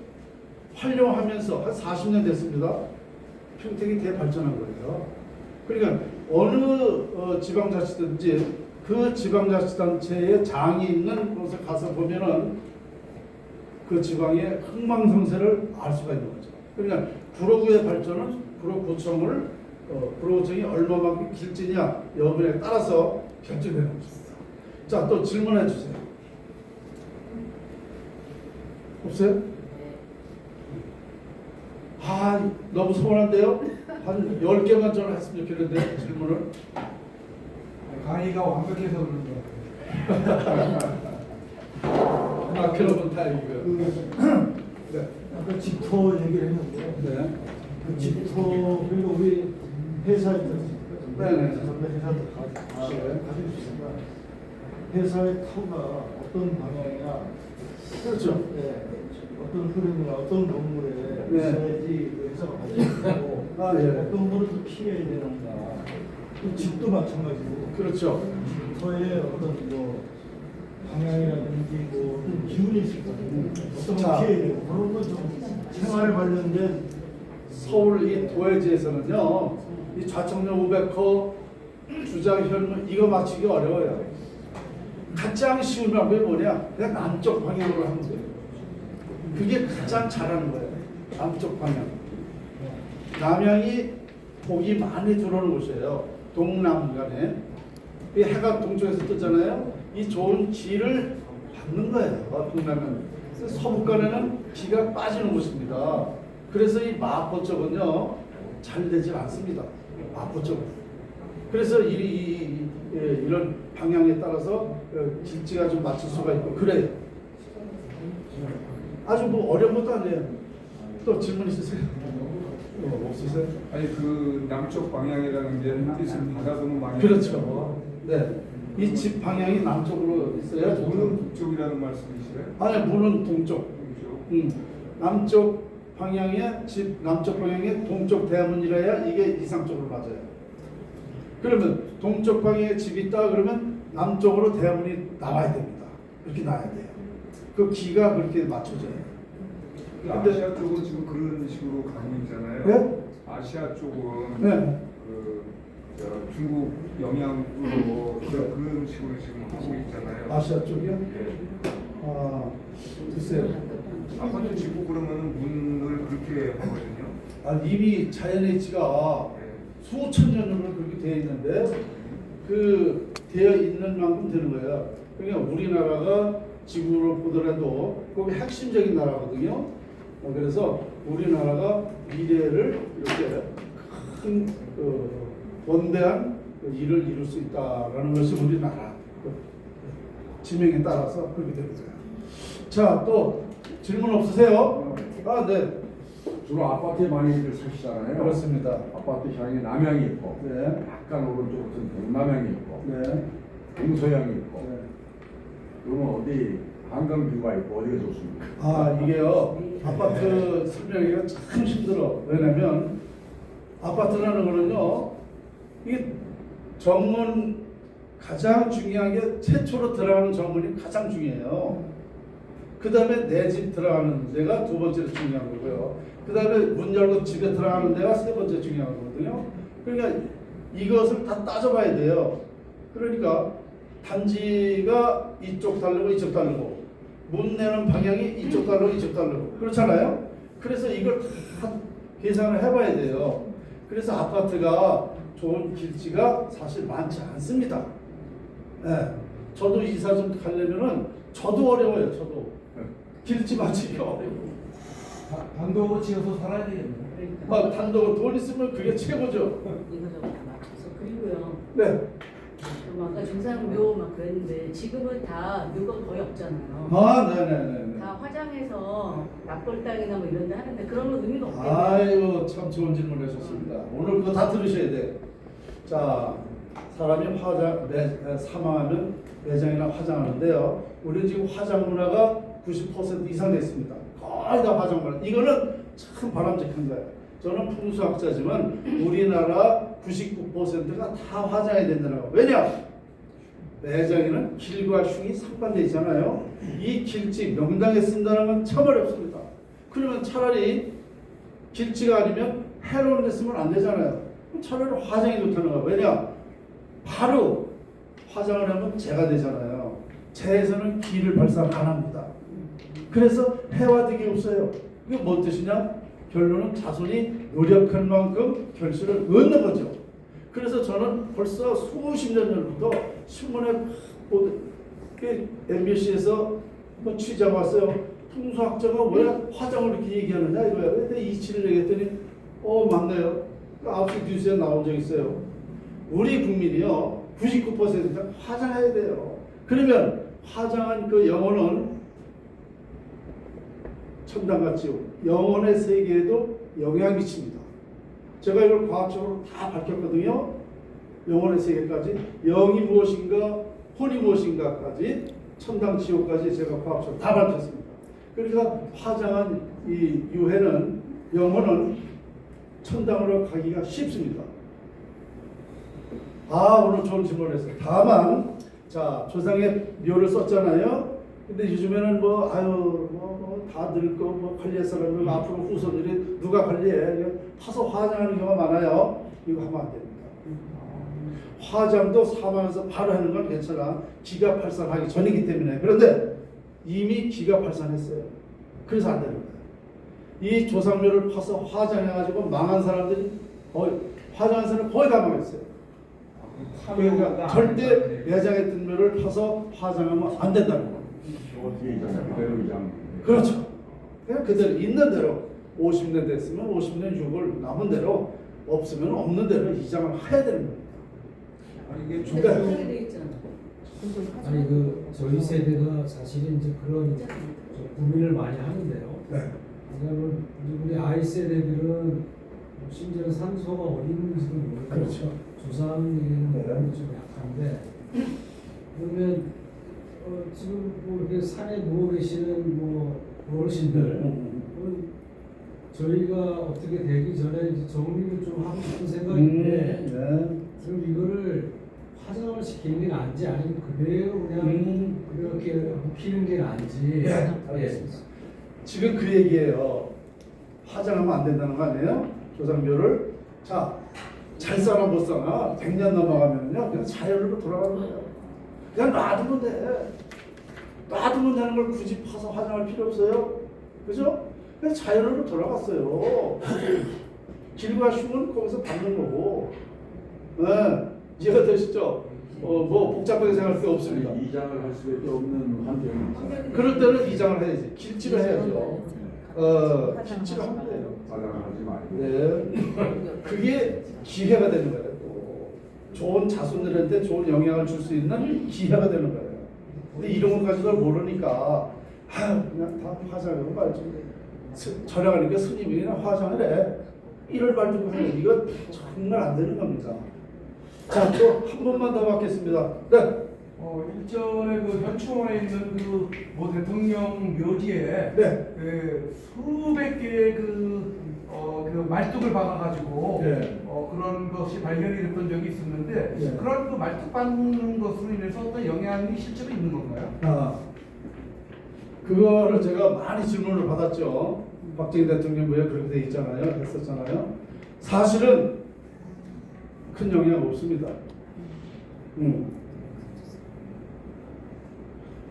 [SPEAKER 1] 활용하면서 한 40년 됐습니다. 평택이 대발전한 거예요. 그러니까 어느 지방자치든지 그 지방자치단체의 장이 있는 곳에 가서 보면은 그 지방의 흥망성쇠를 알 수가 있는 거죠. 그러니까 구로구의 발전은 구로구청이 얼마만큼 길지냐 여부에 따라서 결정되는 것입니다. 자, 또 질문해 주세요. 없어요? 너무 서운한데요? 한 10개만 저는 했으면 좋겠는데 질문을.
[SPEAKER 2] 강의가 완벽해서 그런 거
[SPEAKER 1] 그러면 다행이고요. 네.
[SPEAKER 4] 아까 집토 얘기를 했는데
[SPEAKER 1] 네.
[SPEAKER 4] 그 집토 그리고 우리 회사에
[SPEAKER 1] 네네.
[SPEAKER 4] 회사도 가지고 있습니다. 회사의 터가 어떤 방향이나
[SPEAKER 1] 그렇죠.
[SPEAKER 4] 네, 어떤 흐름이나 어떤 건물에
[SPEAKER 1] 네.
[SPEAKER 4] 있어야지 그 회사가 발전하고
[SPEAKER 1] 예.
[SPEAKER 4] 어떤 거를 또 피해야 되는가. 또 집도 마찬가지고
[SPEAKER 1] 그렇죠.
[SPEAKER 4] 집터의 어떤 뭐 방향이라든지 뭐 어떤 기운이 있을 것 같아요. 어떤
[SPEAKER 1] 자.
[SPEAKER 4] 걸 피해야 되고 그런 건좀 생활에 관련된
[SPEAKER 1] 서울 이 도해지에서는요, 이 좌청령 우베커, 주장현무 이거 맞추기 어려워요. 가장 쉬운 방법이 뭐냐? 그냥 남쪽 방향으로 하면 돼요. 그게 가장 잘하는 거예요. 남쪽 방향. 남양이 복이 많이 들어오는 곳이에요. 동남간에. 이 해가 동쪽에서 뜨잖아요. 이 좋은 기를 받는 거예요. 동남은. 서북간에는 기가 빠지는 곳입니다. 그래서 이 마포 쪽은요 잘 되지 않습니다. 마포 쪽은. 그래서 이런 방향에 따라서 길지가 좀 맞출 수가 있고 그래요. 아주 뭐 어려운 것도 아니에요. 또 질문 있으세요? 없으세요?
[SPEAKER 5] 아니 그 남쪽 방향이라는 게 뜻은 바다보는 방향.
[SPEAKER 1] 그렇죠. 네. 이 집 방향이 남쪽으로 있어야
[SPEAKER 5] 문은 북쪽이라는 말씀이시래요?
[SPEAKER 1] 아니 문은 동쪽.
[SPEAKER 5] 동쪽.
[SPEAKER 1] 남쪽 방향의 집 남쪽 방향의 동쪽 대문이라야 이게 이상적으로 맞아요. 그러면 동쪽 방향에 집이 있다 그러면 남쪽으로 대문이 나와야 됩니다. 이렇게 나와야 돼요. 그 기가 그렇게 맞춰져요.
[SPEAKER 5] 근데 아시아 쪽은 지금 그런 식으로 가고 있잖아요.
[SPEAKER 1] 네?
[SPEAKER 5] 아시아 쪽은
[SPEAKER 1] 네.
[SPEAKER 5] 그 중국 영향으로 그런 음식으로 지금 하고 있잖아요.
[SPEAKER 1] 아시아 쪽이요?
[SPEAKER 5] 네.
[SPEAKER 1] 아, 글쎄요.
[SPEAKER 5] 아파트 짓고 그러면 문을 그렇게 하거든요.
[SPEAKER 1] 아, 이미 자연의지가
[SPEAKER 5] 네.
[SPEAKER 1] 수천 년으로 그렇게 되어 있는데 그 되어 있는 만큼 되는 거예요. 그러니까 우리나라가 지구를 보더라도 거기 핵심적인 나라거든요. 그래서 우리나라가 미래를 이렇게 큰 원대한 일을 이룰 수 있다라는 것이 우리나라 지명에 따라서 그렇게 됩니다. 자, 또 질문 없으세요? 아, 네.
[SPEAKER 6] 주로 아파트에 많이들 사시잖아요.
[SPEAKER 1] 그렇습니다.
[SPEAKER 6] 아파트 향이 남향이 있고,
[SPEAKER 1] 네.
[SPEAKER 6] 약간 오른쪽은 동남향이 있고,
[SPEAKER 1] 네.
[SPEAKER 6] 동서향이 있고.
[SPEAKER 1] 네.
[SPEAKER 6] 그러면 어디 한강뷰가 있고 어디가 좋습니까?
[SPEAKER 1] 아, 이게요. 아파트 설명하기가 참 힘들어. 왜냐면 아파트라는 거는요. 이게 정문 가장 중요한 게 최초로 들어가는 정문이 가장 중요해요. 그 다음에 내 집 들어가는 데가 두 번째로 중요한 거고요. 그 다음에 문 열고 집에 들어가는 데가 세 번째 중요한 거거든요. 그러니까 이것을 다 따져봐야 돼요. 그러니까 단지가 이쪽 다르고 이쪽 다르고 문 내는 방향이 이쪽 다르고 이쪽 다르고 그렇잖아요. 그래서 이걸 다 계산을 해봐야 돼요. 그래서 아파트가 좋은 길지가 사실 많지 않습니다. 네. 저도 이사 좀 가려면은 저도 어려워요. 저도 길지 맞추기가 어려워.
[SPEAKER 2] 단독으로 지어서 살아야 되겠네.
[SPEAKER 1] 막 단독으로 돈 있으면 그게 최고죠.
[SPEAKER 7] 이거저거 다 맞춰서 그리고요.
[SPEAKER 1] 네.
[SPEAKER 7] 그럼 아까 중상묘 막 그랬는데 지금은 다 묘가 거의 없잖아요.
[SPEAKER 1] 아, 네네네.
[SPEAKER 7] 다 화장해서 납골당이나 뭐 이런 데 하는데 그러면 의미가 없겠네요.
[SPEAKER 1] 아이고 참 좋은 질문 하셨습니다. 오늘 그거 다 들으셔야 돼. 자, 사람이 사망하면 매장이나 화장하는데요. 우리는 지금 화장 문화가 90% 이상 됐습니다. 거의 다 화장 문화. 이거는 참 바람직한 거예요. 저는 풍수학자지만 우리나라 99%가 다 화장해야 된다는 거. 왜냐? 매장에는 길과 흉이 상반되어 있잖아요. 이 길지 명당에 쓴다는 건 참 어렵습니다. 그러면 차라리 길지가 아니면 해로운 데 쓰면 안 되잖아요. 그럼 차라리 화장이 좋다는 거야. 왜냐? 바로 화장을 하면 재가 되잖아요. 재에서는 기를 발산 안 합니다. 그래서 해와 득이 없어요. 이게 뭔 뜻이냐? 결론은 자손이 노력한 만큼 결실을 얻는 거죠. 그래서 저는 벌써 수십 년 전부터 신문에 MBC에서 뭐 취재가 왔어요. 풍수학자가 왜 화장을 이렇게 얘기하느냐 이거야. 근데 이치를 얘기했더니 맞네요. 9시 뉴스에 나온 적 있어요. 우리 국민이요 99%가 화장해야 돼요. 그러면 화장한 그 영혼은 천당같이 영혼의 세계에도 영향을 미칩니다. 제가 이걸 과학적으로 다 밝혔거든요. 영혼의 세계까지 영이 무엇인가 혼이 무엇인가까지 천당 지옥까지 제가 과학적으로 다 밝혔습니다. 그러니까 화장한 이 유해는 영혼은 천당으로 가기가 쉽습니다. 오늘 좋은 질문을 했어요. 다만 자 조상의 묘를 썼잖아요. 근데 요즘에는 다 늙고 관리할 사람은 앞으로 후손들이 누가 관리해? 파서 화장하는 경우가 많아요. 이거 하면 안 됩니다. 화장도 사망해서 바로 하는 건 괜찮아. 기가 발산하기 전이기 때문에. 그런데 이미 기가 발산했어요. 그래서 안 되는 거예요. 이 조상묘를 파서 화장해가지고 망한 사람들이 화장한 사람은 거의 다 망했어요. 그러니까 절대 매장했던 묘를 파서 화장하면 안 된다는 거예요.
[SPEAKER 6] 어떻게 이장 그대로 이장.
[SPEAKER 1] 그렇죠. 그냥 그대로 있는 대로 50년 됐으면 50년 6을 남은 대로 없으면 없는 대로 이장을 해야 되는 겁니다.
[SPEAKER 5] 이게
[SPEAKER 7] 근데 그렇게 돼 있잖아요.
[SPEAKER 2] 아니 저희 세대가 사실은 이제 그런 고민을 많이 하는데요.
[SPEAKER 1] 네.
[SPEAKER 2] 왜냐하면 우리 아이 세대들은 심지어 산소가 어디있는지도 모르고
[SPEAKER 1] 그렇죠.
[SPEAKER 2] 조상에는
[SPEAKER 1] 네.
[SPEAKER 2] 좀 약한데 그러면 지금 이렇게 산에 누워 계시는 어르신들 저희가 어떻게 되기 전에 이제 정리를 좀 하고 싶은 생각인데
[SPEAKER 1] 네.
[SPEAKER 2] 그럼 이거를 화장을 시키는 게 나은지 아니면 그대로 그냥 그렇게 묵히는 게 나은지.
[SPEAKER 1] 네, 알겠습니다. 지금 그 얘기예요. 화장하면 안 된다는 거 아니에요? 조상묘를. 자, 잘 사나 못 사나 100년 넘어가면요 그냥 자연으로 돌아가는 거예요. 그냥 놔두면 돼. 놔두면 되는 걸 굳이 파서 화장할 필요 없어요. 그죠? 그냥 자연으로 돌아갔어요. 길과 흉은 거기서 받는 거고. 네. 이해가 되시죠? 뭐 복잡하게 생각할 게 없습니다.
[SPEAKER 6] 이장을 할 수밖에 없는 환경이
[SPEAKER 1] 그럴 때는 이장을 해야지. 길치를 해야죠. 길치를 하면 돼요.
[SPEAKER 6] 화장하지 말고.
[SPEAKER 1] 네. 그게 기회가 되는 거예요. 또 좋은 자손들한테 좋은 영향을 줄 수 있는 기회가 되는 거예요. 근데 이런 것까지도 모르니까 그냥 다 화장하고 말지. 전화가니까 스님이 그냥 화장을 해. 이럴 말도 하면 이거 정말 안 되는 겁니다. 자, 또 한 번만 더 받겠습니다. 네.
[SPEAKER 5] 일전에 그 현충원에 있는 그 뭐 대통령 묘지에
[SPEAKER 1] 네.
[SPEAKER 5] 수백 개의 그 말뚝을 박아가지고
[SPEAKER 1] 네.
[SPEAKER 5] 그런 것이 발견이 됐던 적이 있었는데
[SPEAKER 1] 네.
[SPEAKER 5] 그런 그 말뚝 박는 것으로 인해서 어떤 영향이 실제로 있는 건가요?
[SPEAKER 1] 그거를 제가 많이 질문을 받았죠. 박정희 대통령 왜 그렇게 돼 있잖아요. 했었잖아요. 사실은 큰 영향 없습니다.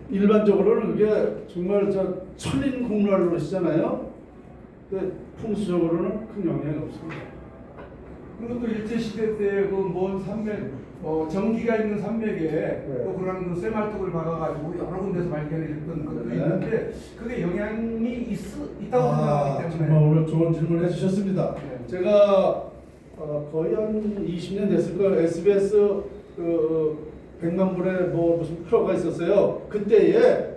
[SPEAKER 1] 일반적으로는 그게 정말 천인 공로를 그러시잖아요. 근데 풍수적으로는 큰 영향이 없습니다.
[SPEAKER 5] 그리고 또 일제 시대 때 그 먼 산맥 전기가 있는 산맥에 또 그런 그 쇠말뚝을 박아가지고 여러 군데서 발견이 됐던 것도
[SPEAKER 1] 네.
[SPEAKER 5] 있는데 그게 영향이 있다고 생각하기 때문에
[SPEAKER 1] 정말 오늘 좋은 질문 해주셨습니다.
[SPEAKER 5] 네.
[SPEAKER 1] 제가 거의 한 20년 됐을 거예요. SBS 백만 불의 뭐 무슨 프로가 있었어요. 그때에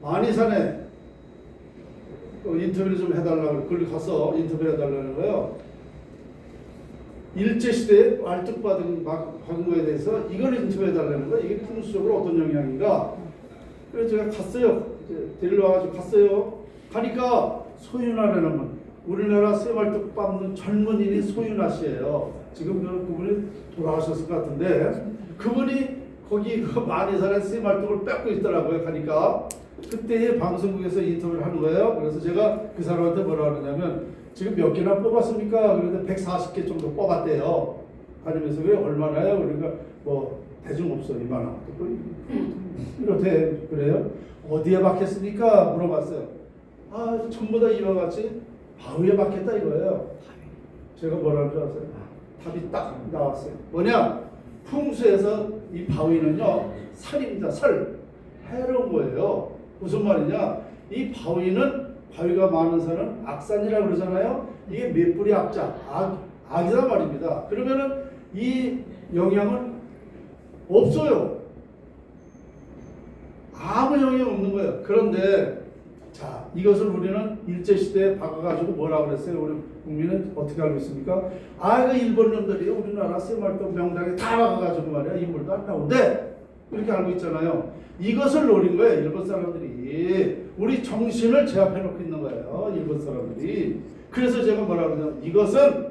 [SPEAKER 1] 만이산에 인터뷰를 좀 해달라고 거기 가서 인터뷰해달라는 거예요. 일제시대에 말뚝박은 거에 대해서 이걸 인터뷰해달라는 거예요. 이게 풍수적으로 어떤 영향인가. 그래서 제가 갔어요. 데리러 와가지고 갔어요. 가니까 소윤아라는 분, 우리나라 쇠말뚝 밟는 젊은이인 소윤아 씨예요. 지금 그분이 돌아가셨을 것 같은데 그분이 거기 그 만이산에 쇠말뚝을 뺏고 있더라고요. 가니까 그때 방송국에서 인터뷰를 하는 거예요. 그래서 제가 그 사람한테 뭐라 그러냐면 지금 몇 개나 뽑았습니까? 그런데 140개 정도 뽑았대요. 아니면서 왜 얼마나요? 그러니까 뭐 대중 없어 이만한. 이렇게 그래요? 어디에 박혔습니까? 물어봤어요. 전부 다 이와 같이 바위에 박혔다 이거예요. 제가 뭐라는 줄 아세요? 답이 딱 나왔어요. 뭐냐? 풍수에서 이 바위는요 살입니다. 살. 해로운 거예요. 무슨 말이냐? 이 바위가 많은 산은 악산이라고 그러잖아요. 이게 몇 뿌리 악자, 악이란 말입니다. 그러면은 이 영향은 없어요. 아무 영향이 없는 거예요. 그런데 자, 이것을 우리는 일제시대에 박아가지고 뭐라고 그랬어요? 우리 국민은 어떻게 알고 있습니까? 그 일본 놈들이 우리나라 쇠말뚝 명당에 다 박아가지고 말이야. 인물도 안 나오는데 이렇게 알고 있잖아요. 이것을 노린 거예요. 일본 사람들이. 우리 정신을 제압해놓고 있는 거예요. 일본 사람들이. 그래서 제가 뭐라고 그러냐. 이것은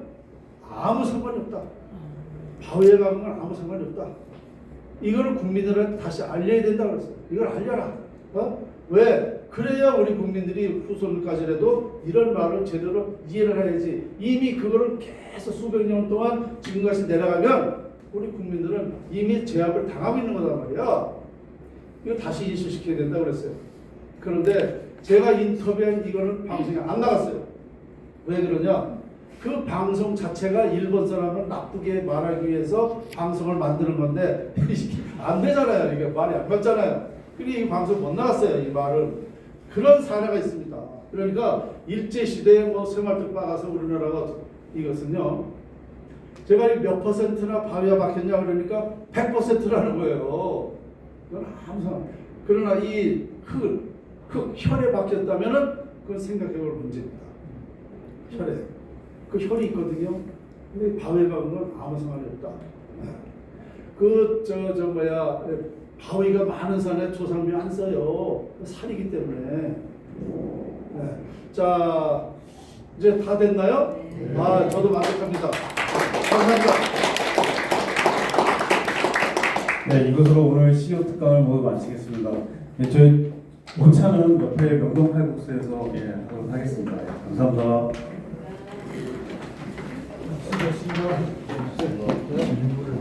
[SPEAKER 1] 아무 상관이 없다. 바위에 박은 건 아무 상관이 없다. 이거를 국민들한테 다시 알려야 된다고 그랬어요. 이걸 알려라. 왜? 그래야 우리 국민들이 후손까지라도 이런 말을 제대로 이해를 해야지. 이미 그거를 계속 수백 년 동안 지금까지 내려가면 우리 국민들은 이미 제압을 당하고 있는 거단 말이야. 이거 다시 인식시켜야 된다고 그랬어요. 그런데 제가 인터뷰한 이거는 방송에 안 나갔어요. 왜 그러냐? 그 방송 자체가 일본 사람을 나쁘게 말하기 위해서 방송을 만드는 건데 안 되잖아요. 이게 말이 안 맞잖아요. 그러니까 이 방송 못 나갔어요. 이 말은. 그런 사례가 있습니다. 그러니까 일제시대에 뭐 쇠말뚝 박아서 우리나라가 이것은요. 제가 몇 퍼센트나 바위가 박혔냐 그러니까 100%라는 거예요. 그건 아무 상관. 그러나 이 혈에 박혔다면은 그건 생각해볼 문제입니다. 혈에. 그 혈이 있거든요. 근데 바위에 박은 건 아무 상관이 없다. 바위가 많은 산에 조상묘 안 써요. 살이기 때문에. 네. 자, 이제 다 됐나요? 네. 저도 만족합니다. 감사합니다.
[SPEAKER 8] 네, 이것으로 오늘 CEO 특강을 모두 마치겠습니다. 네, 저희 오차는 옆에 명동칼국수에서 하도록 하겠습니다. 감사합니다.
[SPEAKER 4] 수고하셨습니다.